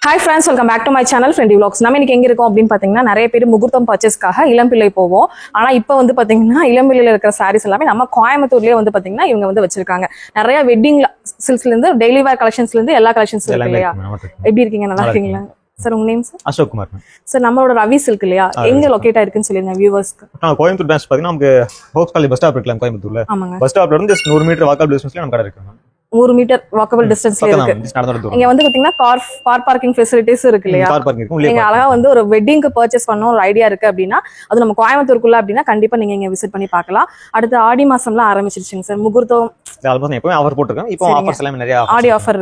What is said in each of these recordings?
Hi friends, welcome back to my channel Friendly Vlogs. நம்ம இன்னைக்கு எங்க இருக்கோம் அப்படினு பாத்தீங்கன்னா நிறைய பேர் முகூர்த்தம் பர்ச்சேஸ்க்காக இளம்பிள்ளை போவோம். ஆனா இப்போ வந்து பாத்தீங்கன்னா இளம்பிள்ளையில இருக்கிற sarees எல்லாமே நம்ம கோயம்புத்தூர்லயே வந்து பாத்தீங்கன்னா இவங்க வந்து வச்சிருக்காங்க. நிறைய வெட்டிங் சில்க்ஸ்ல இருந்து டெய்லி வேர் கலெக்ஷன்ஸ்ல இருந்து எல்லா கலெக்ஷன்ஸ் இருக்கு இல்லையா? எப்படி இருக்கீங்க? நல்லா இருக்கீங்களா? சார் உங்க name sir? Ashok Kumar. Sir நம்மளோட ரவி சில்க் இல்லையா? எங்க லொகேட் ஆயிருக்குன்னு சொல்லுங்க வியூவர்ஸ்க்கு. கோயம்புத்தூர் பிரான்ச் பாத்தீங்கன்னா நமக்கு ஹோப்ஸ் காலேஜ் பஸ் ஸ்டாப் இருக்குல கோயம்புத்தூர்ல. அந்த பஸ் ஸ்டாப்ல இருந்து just 100 மீட்டர் வாக்கபிள் டிஸ்டன்ஸ்ல நம்ம கடை இருக்கு. 100 மீட்டர் வாக்கபிள் டிஸ்டன்ஸ்ல இருக்கு. இங்க வந்து பாத்தீங்கன்னா கார் பார்க்கிங் ஃபெசிலிட்டிஸ் இருக்கு இல்லையா? நீங்க அழகா வந்து ஒரு வெட்டிங்க்கு பர்ச்சேஸ் பண்ணனும் ஒரு ஐடியா இருக்கு அப்படினா அது நம்ம கோயம்புத்தூர்க்குள்ள அப்படினா கண்டிப்பா நீங்க இங்க விசிட் பண்ணி பார்க்கலாம். அடுத்து ஆடி மாசம்ல ஆரம்பிச்சிருச்சுங்க சார் முகூர்த்தம். ஆல்மோஸ்ட் எப்பவுமே ஆஃபர் போட்டுருக்கோம். இப்போ ஆஃபர்ஸ் எல்லாம் நிறைய ஆடி ஆஃபர்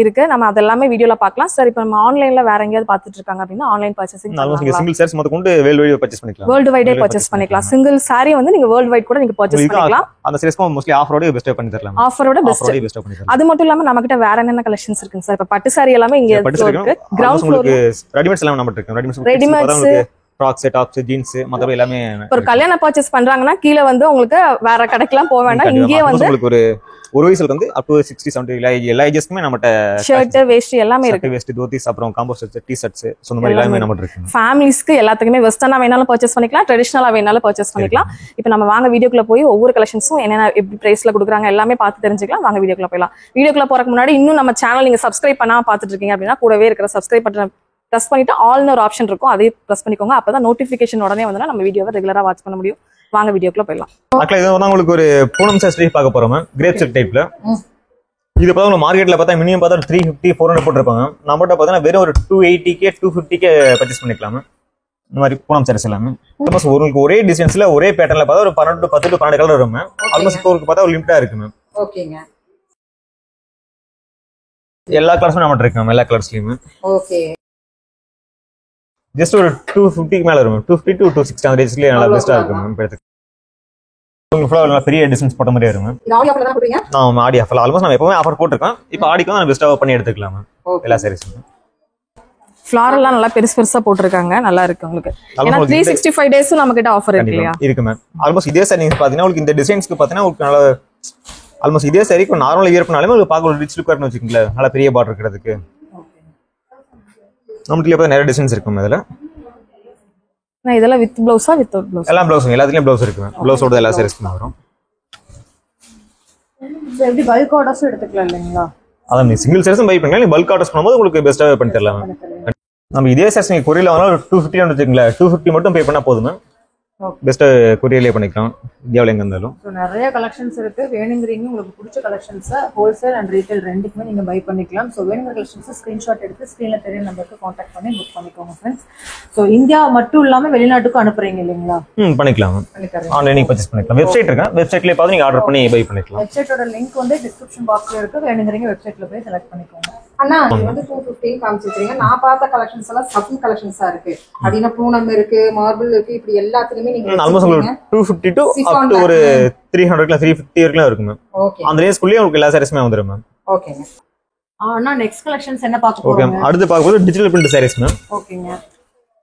இருக்கு நம்ம அதெல்லாம் வீடியோல பார்க்கலாம். சார் இப்போ நம்ம ஆன்லைன்ல வேற எங்கயாவது பார்த்துட்டு இருக்காங்க அப்படினா ஆன்லைன் பர்ச்சேசிங் பண்ணலாம். சிங்கிள் சாரீஸ் மொத்த கொண்டு வேர்ல்ட் வைட் பர்ச்சேஸ் பண்ணிக்கலாம். வேர்ல்ட் வைடே பர்ச்சேஸ் பண்ணிக்கலாம். சிங்கிள் சாரி வந்து நீங்க வேர்ல்ட் வைட் கூட நீங்க பர்ச்சேஸ் பண்ணிக்கலாம். அந்த சாரீஸ்க்கு மோஸ்ட்லி ஆஃபரோட பெஸ்ட் பண்ணி தரலாம். ஆஃபரோட பெஸ்ட் அது மட்டும் இல்லாம நம்ம கிட்ட வேற என்னென்ன கலெக்ஷன்ஸ் இருக்குங்க சார்? இப்ப பட்டு சாரி எல்லாமே இங்க இருக்கு. கிரவுண்ட் ஃப்ளோர் ரெடிமேட்ஸ் எல்லாம் நம்ம இருக்கு. ரெடிமேட்ஸ் ஃப்ராக்ஸ், டாப்ஸ், ஜீன்ஸ் மத்தபடி எல்லாமே. ஒரு கல்யாண பர்ச்சேஸ் பண்றாங்கன்னா கீழ வந்து உங்களுக்கு வேற கடைக்குலாம் போக வேண்டாம். இங்கேயே வந்து உங்களுக்கு ஒரு வயசுல வந்து up to 60 70 எல்லா ஏஜஸ்க்குமே நம்மட்ட ஷர்ட் வேஷ்டி எல்லாமே இருக்கு. வேஷ்டி தோத்திஸ் அப்புறம் காம்போ ஷர்ட்ஸ், டி-ஷர்ட்ஸ் அந்த மாதிரி எல்லாமே நம்மட்ட இருக்கு. ஃபேமிலிஸ்க்கு எல்லாத்துக்குமே வெஸ்டர்னா வேணாலும் பர்ச்சேஸ் பண்ணிக்கலாம், ட்ரெடிஷனலா வேணாலும் பர்ச்சேஸ் பண்ணிக்கலாம். இப்போ நம்ம வாங்க வீடியோக்குள்ள போய் ஒவ்வொரு கலெக்ஷன்ஸும் என்னென்ன எப்படி பிரைஸ்ல கொடுக்குறாங்க எல்லாமே பார்த்து தெரிஞ்சுக்கலாம். வாங்க வீடியோக்குள்ள போயிடலாம். வீடியோக்குள்ள போறதுக்கு முன்னாடி இன்னும் நம்ம சேனல் நீங்க சப்ஸ்கிரைப் பண்ணாம பார்த்துட்டு இருக்கீங்க அப்படின்னா கூடவே இருக்கிற சப்ஸ்கிரைப் பட்டன் பிரஸ் பண்ணிட்டு ஆல்னு ஒரு ஆப்ஷன் இருக்கும், அதையும் பிரஸ் பண்ணிக்கோங்க. அப்பதான் நோட்டிபிகேஷன் உடனே வந்தா நம்ம வீடியோவை ரெகுலரா வாட்ச் பண்ண முடியும். வாங்க வீடியோக்குள்ள போயிடலாம். அக்கா இது வந்து உங்களுக்கு ஒரு பூனம் சாரி பார்க்க போறோம். கிரேப் சில்க் டைப்ல. இது பார்த்தா உங்களுக்கு மார்க்கெட்ல பார்த்தா மினிமம் பார்த்தா 350 400 போட்டுருப்பாங்க. நம்மகிட்ட பார்த்தா வெறும் ஒரு 280k 250k பர்ச்சேஸ் பண்ணிக்கலாம். இந்த மாதிரி பூனம் சாரீஸ் எல்லாமே ஆல்மோஸ்ட் உங்களுக்கு ஒரே டிசைன்ஸ்ல ஒரே பேட்டர்ன்ல பார்த்தா ஒரு 10 to 12 கலர் வரும். ஆல்மோஸ்ட் ஸ்டோருக்கு பார்த்தா ஒரு லிமிட்டா இருக்கு. ஓகேங்க. எல்லா கலர்ஸும் நம்மகிட்ட இருக்கு. எல்லா கலர்ஸ்லயுமே ஓகே. ஜஸ்ட் ஒரு 250 மேல வரும். 250 to 260 அந்த ரேஞ்ச்லயே நல்லா பெஸ்டா இருக்கு மேம். இப்போ உங்களுக்கு ஃபுல்லா நல்ல பெரிய டிசைன்ஸ் போட்ட மாதிரியே இருக்கும். இது ஆடி ஆஃபர்ல தான் போடுறீங்க? ஆமா ஆடி ஆஃபர். ஆல்மோஸ்ட் நம்ம எப்பவுமே ஆஃபர் போட்டுருக்கோம். இப்போ ஆடிக்கு நான் பெஸ்டா பண்ணி எடுத்துக்கலாம் எல்லா சாரீஸும். ஃப்ளாரெல்லாம் நல்லா பெருசா போட்டுருக்காங்க. நல்லா இருக்கு உங்களுக்கு. ஏன்னா 365 டேஸ் நம்ம கிட்ட ஆஃபர் இருக்கு இல்லையா? இருக்கு மேம். ஆல்மோஸ்ட் இதே சாரி நீங்க பாத்தீங்கன்னா உங்களுக்கு இந்த டிசைன்ஸ்க்கு பாத்தீங்கன்னா உங்களுக்கு நல்ல ஆல்மோஸ்ட் இதே சாரி இப்போ நார்மலா வியர் பண்ணாலுமே உங்களுக்கு பார்க்க ஒரு ரிச் லுக் வரணும் வச்சுக்கீங்களா. நல்ல பெரிய பார்டர் இருக்கிறதுக்கு நம்மகிட்ட இப்போ நிறைய டிசைன்ஸ் இருக்கும். இதுல நான் இதெல்லாம் வித் ப்ளவுஸா வித்அவுட் ப்ளவுஸ்? எல்லாம் ப்ளவுஸ், எல்லாத்துலயும் ப்ளவுஸ் இருக்கு. ப்ளவுஸோட எல்லா சாரீஸ்க்கும் வரும். எப்படி பல்க் ஆர்டர்ஸ் எடுத்துக்கலாம் இல்லைங்களா? அதான் நீங்க சிங்கிள் சாரீஸும் பை பண்ணலாம். நீங்க பல்க் ஆர்டர்ஸ் பண்ணும்போது உங்களுக்கு பெஸ்டா பண்ணி தரலாம். நம்ம இதே சாரீஸ் நீங்க கொரியர்ல வாங்கினா ஒரு 250 வச்சுக்கீங்களா, 250 மட்டும் பே பண்ணா போதும். பெஸ்ட் கொரியர்லயே பண்ணிக்கலாம் இந்தியாவில் எங்க இருந்தாலும். நிறைய கலெக்ஷன்ஸ் இருக்கு. வேணுங்கிறீங்க உங்களுக்கு பிடிச்ச கலெக்ஷன்ஸை ஹோல்சேல் அண்ட் ரீட்டைல் ரெண்டுக்குமே நீங்க பை பண்ணிக்கலாம். ஸோ வேணுங்கிற கலெக்ஷன்ஸை ஸ்கிரீன்ஷாட் எடுத்து ஸ்க்ரீன்ல தெரிய நம்பருக்கு கான்டாக்ட் பண்ணி புக் பண்ணிக்கோங்க ஃப்ரெண்ட்ஸ். ஸோ இந்தியா மட்டும் இல்லாம வெளிநாட்டுக்கும் அனுப்புறீங்க இல்லைங்களா? பண்ணிக்கலாம். ஆன்லைனில் பர்ச்சேஸ் பண்ணிக்கலாம். வெப்சைட் இருக்கு. வெப்சைட்லயே பார்த்து நீங்க ஆர்டர் பண்ணி பை பண்ணிக்கலாம். வெப்சைட்டோட லிங்க் வந்து டிஸ்கிரிப்ஷன் பாக்ஸ்ல இருக்கு. வேணுங்கிறீங்க வெப்சைட்ல போய் செலக்ட் பண்ணிக்கோங்க. அண்ணா இது வந்து 250 காமிச்சிருக்கீங்க. நான் பார்த்த கலெக்ஷன்ஸ் எல்லாம் சஃபன் கலெக்ஷன்ஸா இருக்கு. அப்படின்னா பூனம் இருக்கு, மார்பிள் இருக்கு, இப்படி எல்லாத்துலயுமே நீங்க ஆல்மோஸ்ட் 250 to up to ஒரு 300 350 வரைக்கும் இருக்கும் மேம். ஓகே. அந்த ரேஞ்ச்க்குள்ளே உங்களுக்கு எல்லா சாரீஸுமே வந்துரும் மேம். ஓகேங்க. அண்ணா நெக்ஸ்ட் கலெக்ஷன்ஸ் என்ன பார்க்க போறோம்? அடுத்து பார்க்க போறது டிஜிட்டல் பிரிண்ட் சாரீஸ் மேம். ஓகேங்க.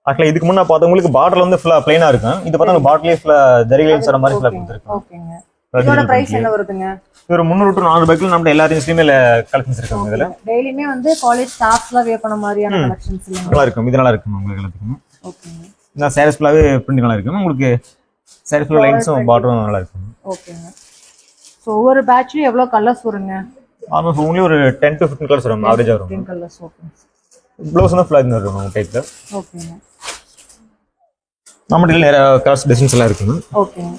ஆக்சுவலா இதுக்கு முன்ன பார்த்தவங்களுக்கு பார்டர்ல வந்து ஃபுல்லா பிளைனா இருக்கும். இது பார்த்தா பார்டர்லயே ஃபுல்லா ஜரி லைன்ஸ் வர மாதிரி ஃபுல்லா கொடுத்திருக்கோம். ஓகேங்க. இதோட பிரைஸ் என்ன வருதுங்க? ஒரு 300 to 400 ரூபாய்க்கு நம்ம எல்லா ரேஞ்ச்லயுமே கலெக்ஷன்ஸ் இருக்கு. இதுல டெய்லியுமே வந்து காலேஜ் ஸ்டாஃப்ஸ்லாம் வேர் பண்ண மாதிரியான கலெக்ஷன்ஸ் நல்லா இருக்கும். இது நல்லா இருக்கும் உங்களுக்கு எல்லாத்துக்கும். ஓகேங்க. இந்த சாரீஸ் ஃபுல்லாவே பிரிண்ட் நல்லா இருக்கும். உங்களுக்கு சாரீஸ் ஃபுல்லா லைன்ஸும் பார்டரும் நல்லா இருக்கும். ஓகேங்க. சோ ஒவ்வொரு பேட்ச்லயும் எவ்வளவு கலர்ஸ் வருங்க? ஆல்மோஸ்ட் only ஒரு 10 to 15 கலர்ஸ் வரும். ஆவரேஜா வரும். 10 கலர்ஸ். ஓகே. ப்ளவுஸ் வந்து ஃபுல்லா இந்த வரும் டைப்ல. ஓகேங்க. நம்மட்ட நிறைய கலர்ஸ் டிசைன்ஸ் எல்லாம் இருக்கு. ஓகேங்க.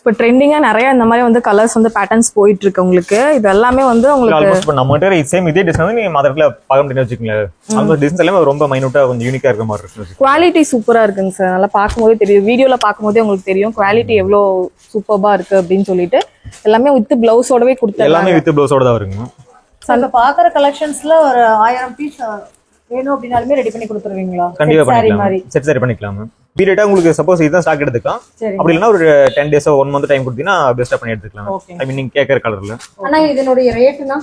இப்போ ட்ரெண்டிங்கா நிறைய இந்த மாதிரி வந்து கலர்ஸ் வந்து பேட்டர்ன்ஸ் போயிட்டு இருக்கு உங்களுக்கு. இது எல்லாமே வந்து உங்களுக்கு ஆல்மோஸ்ட் நம்மகிட்ட சேம் இதே டிசைன் வந்து நீங்க மதர்ல பார்க்க முடியாது வச்சுக்கீங்களா. ஆல்மோஸ்ட் டிசைன்ஸ் எல்லாமே ரொம்ப மைனூட்டா கொஞ்சம் யூனிக்கா இருக்க மாதிரி இருக்கு. குவாலிட்டி சூப்பரா இருக்குங்க சார். நல்லா பார்க்கும்போதே தெரியும், வீடியோல பார்க்கும்போதே உங்களுக்கு தெரியும் குவாலிட்டி எவ்வளோ சூப்பர்பா இருக்கு அப்படின்னு சொல்லிட்டு. எல்லாமே வித் பிளவுஸோடவே கொடுத்தாங்க. எல்லாமே வித் பிளவுஸோட தான் வருங்க. இப்ப பாக்குற கலெக்ஷன்ஸ்ல ஒரு 1000 பீஸ் வேணும் அப்படினாலுமே ரெடி பண்ணி கொடுத்துருவீங்களா? கண்டிப்பா பண்ணிக்கலாம். செட் சாரி பண்ணிக்கலாம். பீரியடா உங்களுக்கு சப்போஸ் இதுதான் ஸ்டாக் எடுத்துக்கலாம். அப்படி இல்லனா ஒரு 10 days 1 month டைம் கொடுத்தீங்கன்னா பெஸ்டா பண்ணி எடுத்துக்கலாம். ஐ மீன் நீங்க கேக்குற கலர்ல. ஆனா இதனுடைய ரேட்னா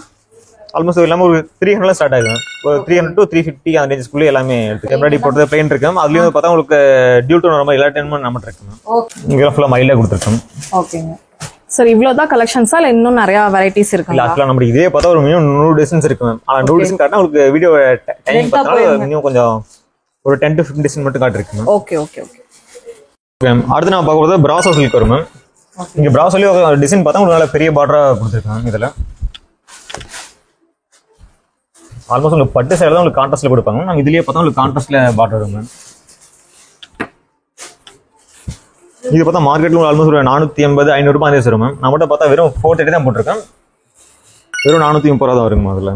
ஆல்மோஸ்ட் எல்லாமே ஒரு 300 ஸ்டார்ட் ஆகும். ஒரு 300 to 350 அந்த ரேஞ்சுக்குள்ள எல்லாமே எடுத்து எம்ப்ராய்டரி போட்டது பிளைன் இருக்கும். அதுலயும் பார்த்தா உங்களுக்கு டியூ டோன் ரொம்ப எல்லா டைமும் நம்ம இருக்கு. ஓகே. இங்க ஃபுல்லா மைல்டா கொடுத்துருக்கோம். ஓகேங்க. சார் இவ்வளவுதான் கலெக்ஷன்ஸா இல்ல இன்னும் நிறைய வெரைட்டிஸ் இல்ல இருக்குங்களா? ஆக்சுவலா நம்ம இதே பார்த்தா ஒரு மினிமம் 100 டிசைன்ஸ் இருக்கு மேம். ஆனா 100 டிசைன் காட்டினா உங்களுக்கு வீடியோ டைம் பார்த்தா இன்னும் கொஞ்சம் ஒரு 10 to 15 டிசைன் மட்டும் காட்டிருக்கு ma'am. Okay okay okay ma'am அடுத்து நான் பார்க்க போறது பிராசோ சில்க் வரும் மேம். இங்க பிராசோலயே ஒரு டிசைன் பார்த்தா உங்களுக்கு நல்ல பெரிய பார்டரா கொடுத்துருக்காங்க மேம். இதுல ஆல்மோஸ்ட் உங்களுக்கு பட்டு சைடு தான் உங்களுக்கு கான்ட்ராஸ்ட்ல கொடுப்பாங்க. நம்ம இதுலயே பார்த்தா உங்களுக்கு கான்ட்ராஸ்ட்ல பார்டர் வரும் மேம். இது பார்த்தா மார்க்கெட்ல ஆல்மோஸ்ட் ஒரு 480 500 ரூபாய் அந்த வரும் மேம். நம்மகிட்ட பார்த்தா வெறும் 430 தான் போட்டிருக்கேன். வெறும் 430 ரூபா தான் வருங்க அதுல.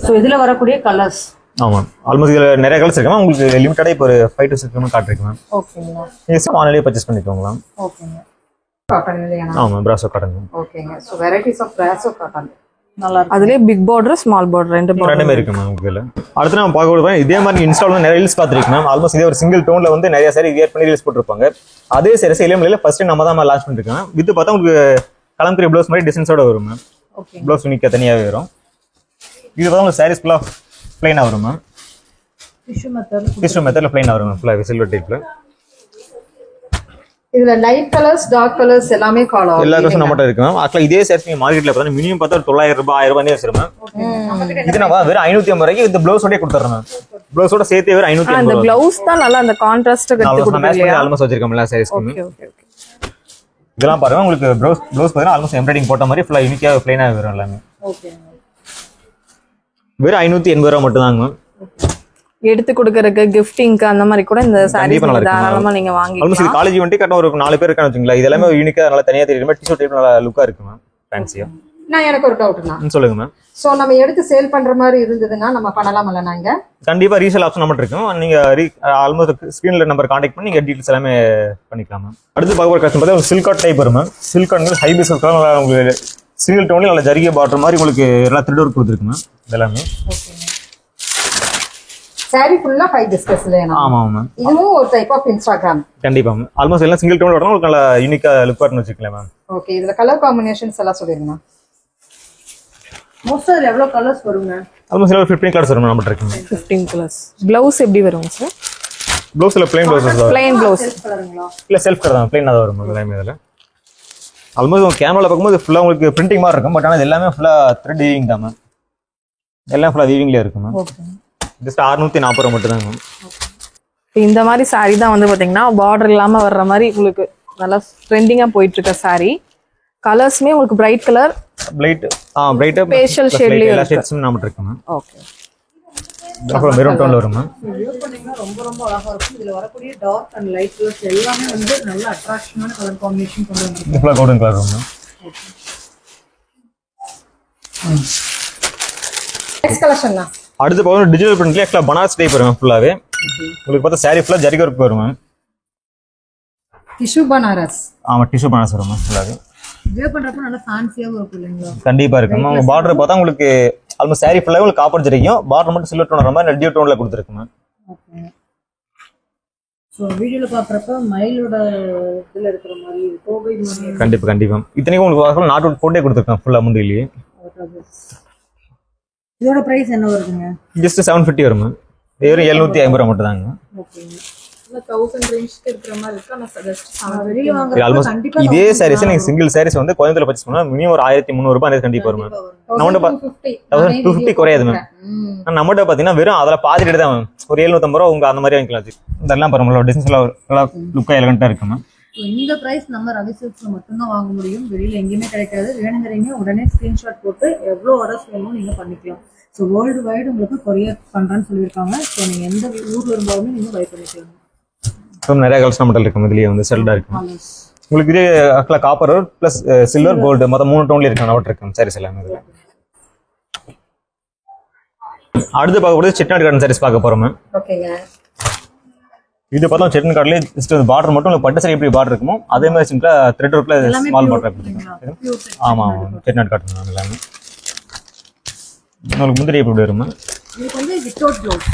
ஸோ இதுல வரக்கூடிய கலர்ஸ். ஆமா ஆல்மோஸ்ட் இதுல நிறைய கலர்ஸ் இருக்கு மேம். உங்களுக்கு லிமிட்டடா இப்போ ஒரு 5 to 6 காட்டிருக்கு மேம். ஓகேங்களா. இது ஆன்லைன்லயே பர்ச்சேஸ் பண்ணிக்கோங்களா. ஓகேங்க. காட்டன் இல்லையா? ஆமா பிராசோ காட்டன். ஓகேங்க. So varieties of Brasso cotton நல்லா இருக்கு. அதுலயே பிக் பார்டர் ஸ்மால் பார்டர் ரெண்டுமே இருக்கு மேம். இதுல அடுத்து நம்ம பார்க்க போறோம் இதே மாதிரி இன்ஸ்டால் நிறைய ரீல்ஸ் பார்த்திருக்கேன் மேம். ஆல்மோஸ்ட் இதே ஒரு சிங்கிள் டோன்ல வந்து நிறைய சாரி வியர் பண்ணி ரீல்ஸ் போட்டுருப்பாங்க. அதே சாரி இளமலையில ஃபர்ஸ்ட் நம்ம தான் லான்ச் பண்ணிருக்கோம். வித் பார்த்தா உங்களுக்கு கலம்கரி ப்ளவுஸ் மாதிரி டிசைன்ஸோட வரும் மேம். ஓகே. ப்ளவுஸ் யூனிக்கா தனியாவே வரும். இது பார்த்தா உங்களுக்கு சாரீஸ் ஃபுல்லா பிளைனா வரும் மேம். டிஷ்யூ மெத்தட்ல பிளைனா வரும் மேம். ஃபுல்லா சில்வர் டைப்ல. இதுல லைட் கலர்ஸ் டார்க் கலர்ஸ் எல்லாமே கால் ஆகும். எல்லா கலர்ஸும் நம்மட்ட இருக்கு மேம். ஆக்சுவலா இதே சாரீஸ் நீங்க மார்க்கெட்ல பார்த்தா மினிமம் பார்த்தா 900 ரூபாய் 1000 ரூபாய் வச்சிரும் மேம். இது நம்ம வெறும் 550 ரூபாய்க்கு இந்த ப்ளவுஸோட கொடுத்துறோம் மேம். ப்ளவுஸோட சேர்த்து வெறும் 550 அந்த ப்ளவுஸ் தான் நல்லா அந்த கான்ட்ராஸ்ட் கட்டி கொடுக்குறீங்க. ஆல்மோஸ்ட் வச்சிருக்கோம் எல்லா சாரீஸ்க்குமே. Okay okay okay. இதெல்லாம் பாருங்க உங்களுக்கு ப்ளவுஸ் பாத்தீங்கன்னா ஆல்மோஸ்ட் எம்ப்ராய்டிங் போட்ட மாதிரி ஃபுல்லா யூனிக்கா பிளைனா வரும் எல்லாமே. ஓகே. வெறும் 580 ரூபாய் மட்டும் தாங்க மேம். எடுத்து கொடுக்கறதுக்கு கிஃப்டிங்க்கு அந்த மாதிரி கூட இந்த சாரீஸ் தாராளமா நீங்க வாங்கிக்கலாம். ஆல்மோஸ்ட் இது காலேஜ் வந்துட்டு கரெக்டா ஒரு 4 பேர் இருக்கான்னு வச்சுங்களா. இதெல்லாமே யூனிக்கா நல்லா தனியா தெரியுற மாதிரி டிஷர்ட் டைப் நல்லா லுக்கா இருக்கு மேம். ஃபேன்சியா. நான் எனக்கு ஒரு டவுட்னா சொல்லுங்க மேம். சோ நம்ம எடுத்து சேல் பண்ற மாதிரி இருந்ததுன்னா நம்ம பண்ணலாம்ல? நாங்க கண்டிப்பா ரீசேல் ஆப்ஷன் நம்மட்ட இருக்கும். நீங்க ஆல்மோஸ்ட் ஸ்கிரீன்ல நம்பர் கான்டாக்ட் பண்ணி நீங்க டீடைல்ஸ் எல்லாமே பண்ணிக்கலாம் மேம். அடுத்து பார்க்க போற கஸ்டமர் பார்த்தா சில்க் காட் டைப் வரும் ma'am. Silk cot high biscuit நல்லா உங்களுக்கு சிங்கிள் டோன்ல நல்ல ஜரிகை பார்டர் மாதிரி உங்களுக்கு எல்லாம் த்ரெட் ஒர்க் கொடுத்துருக்கு மேம். இதெல்லாமே சாரி ஃபுல்லா ஹை டிஸ்கஸ்ல. ஆமா மேம். இதுவும் ஒரு டைப் ஆஃப் இன்ஸ்டாகிராம். கண்டிப்பா மேம். ஆல்மோஸ்ட் எல்லாம் சிங்கிள் டோன்ல வரணும். உங்களுக்கு நல்ல யூனிக்கா லுக் வரணும் வச்சுக்கலாம் மேம். ஓகே. இதுல கலர் காம்பினேஷன்ஸ் எல்லாம் சொல்லிருங்க. மோஸ்ட் ஆஃப் எவ்வளவு கலர்ஸ் வருங்க? ஆல்மோஸ்ட் 15 கலர்ஸ் வரும் நம்மட்ட இருக்கு. 15 கலர்ஸ். ப்ளவுஸ் எப்படி வரும் சார்? ப்ளவுஸ்ல பிளைன் ப்ளவுஸ் வரும். பிளைன் ப்ளவுஸ் கலருங்களா? இல்ல செல்ஃப் கலர் தான். பிளைனா தான் வரும் எல்லாமே. இதுல ஆல்மோஸ்ட் கேமரால பார்க்கும்போது ஃபுல்லா உங்களுக்கு பிரிண்டிங் மாதிரி இருக்கும். பட் ஆனா இது எல்லாமே ஃபுல்லா த்ரெட் வீவிங் தான் மேம். எல்லாம் ஃபுல்லா வீவிங்ல இருக்கு மேம். ஓகே. ஜஸ்ட் 640 ரூபாய் மட்டும் தான் மேம். இந்த மாதிரி சாரி தான் வந்து பாத்தீங்கன்னா பார்டர் இல்லாம வர்ற மாதிரி உங்களுக்கு நல்லா ட்ரெண்டிங்கா போயிட்டு இருக்க சாரி. கலர்ஸ்மே உங்களுக்கு பிரைட் கலர் பிரைட் ஃபேஷியல் ஷேட்லயே எல்லா ஷேட்ஸும் நம்மட்ட இருக்கு மேம். ஓகே. அப்புறம் மெரூன் டோன்ல வரும் மேம். வியர் பண்ணீங்கன்னா ரொம்ப ரொம்ப அழகா இருக்கும். இதுல வரக்கூடிய டார்க் அண்ட் லைட் கலர்ஸ் எல்லாமே வந்து நல்ல அட்ராக்ஷனான கலர் காம்பினேஷன் கொண்டு வந்திருக்கு. இது ஃபுல்லா கோல்டன் கலர் வரும் மேம். நெக்ஸ்ட் கலெக்ஷன் தான். அடுத்து பார்த்தா டிஜிட்டல் பிரிண்ட்ல ஆக்சுவலா பனாரஸ் டைப் வரும் ஃபுல்லாவே. உங்களுக்கு பார்த்தா சாரி ஃபுல்லா ஜரிகை ஒர்க் வரும் மேம். டிஷ்யூ பனாரஸ். ஆமா டிஷ்யூ பனாரஸ் வரும் மேம் ஃபுல்லாவே. வியர் பண்றப்ப நல்ல ஃபேன்சியாவும் இருக்கும் இல்லைங்களா? கண்டிப்பா இருக்கு மேம். உங்க பார்டர் பார்த்தா உங்களுக்கு ஆல்மோஸ்ட் சாரி ஃபுல்லாவே உங்களுக்கு காப்பர் ஜரிகையும் பார்டர் மட்டும் சில்வர் டோன் வர மாதிரி டியூ டோன்ல கொடுத்துருக்கு மேம். ஓகே. சோ வீடியோல பாக்குறப்ப மயிலோட இதுல இருக்கிற மாதிரி கோவை மாதிரி. கண்டிப்பா இத்தனைக்கும் உங்களுக்கு நாட் அவுட் போட்டே கொடுத்துருக்கேன் ஃபுல்லா முந்திலேயே. இதோட பிரைஸ் என்ன வருதுங்க? ஜஸ்ட் 750 வரும் மேம். வெறும் 750 ரூபாய் மட்டும் தாங்க. ஓகேங்க. 1000 ரேஞ்ச்க்கு இருக்கிற மாதிரி இருக்கு. ஆனா ஜஸ்ட் வெளிய வாங்குறப்ப கண்டிப்பா இதே சாரீஸ் நீங்க சிங்கிள் சாரீஸ் வந்து கோயம்புத்தூர்ல பர்ச்சேஸ் பண்ணா மினிமம் ஒரு 1300 ரூபாய் கண்டிப்பா வரும் மேம். நம்மட்ட 250 குறையாது மேம். நம்மட்ட பாத்தீங்கன்னா வெறும் அதுல பாதி ரேட் தான் மேம். ஒரு 750 ரூபாய் உங்க அந்த மாதிரி வாங்கிக்கலாம். இதெல்லாம் பாருங்க டிசைன்ஸ் எல்லாம் லுக்கா எலகண்டா இருக்கு மேம். இந்த பிரைஸ் நம்ம ரவி சில்க்ஸ்ல மட்டும் தான் வாங்க முடியும். வெளியில எங்கேயுமே கிடைக்காது. வேணுங்கிறீங்க உடனே ஸ்கிரீன்ஷாட் போட்டு எவ்வளவு ஆர்டர்ஸ் வேணுமோ நீங்க பண்ணிக்கலாம். ஸோ வேர்ல்டு வைடு உங்களுக்கு கொரியர் பண்றேன்னு சொல்லியிருக்காங்க. ஸோ நீங்க எந்த ஊர்ல இருந்தாலுமே நீங்க பை பண்ணிக்கலாம். நிறைய கலர்ஸ் நம்மட்ட இருக்கு. இதுலயே வந்து செல்டா இருக்கு உங்களுக்கு. இதே காப்பர் பிளஸ் சில்வர் கோல்டு மொத்தம் 3 டோன்ல இருக்கு நம்மட்ட இருக்கு சாரீஸ் எல்லாமே. இதுல அடுத்து பார்க்க போறது செட்டிநாடு காட்டன் சாரீஸ் பார்க்க போறோம் மேம். ஓகேங்க. இது பார்த்தா செட்டிநாடு காட்டன்ல ஜஸ்ட் பார்டர் மட்டும் உங்களுக்கு பட்டு சாரி எப்படி பார்டர் இருக்குமோ அதே மாதிரி சிம்பிளா த்ரெட் ஒர்க்ல ஸ்மால் பார்டர் கொடுத்துருக்காங்க. ஆமா செட்டிநாடு காட்டன் எல்லாமே. உங்களுக்கு முந்திரி எப்படி வரும் மேம்? இதுக்கு வந்து வித்தவுட் ப்ளவுஸ்.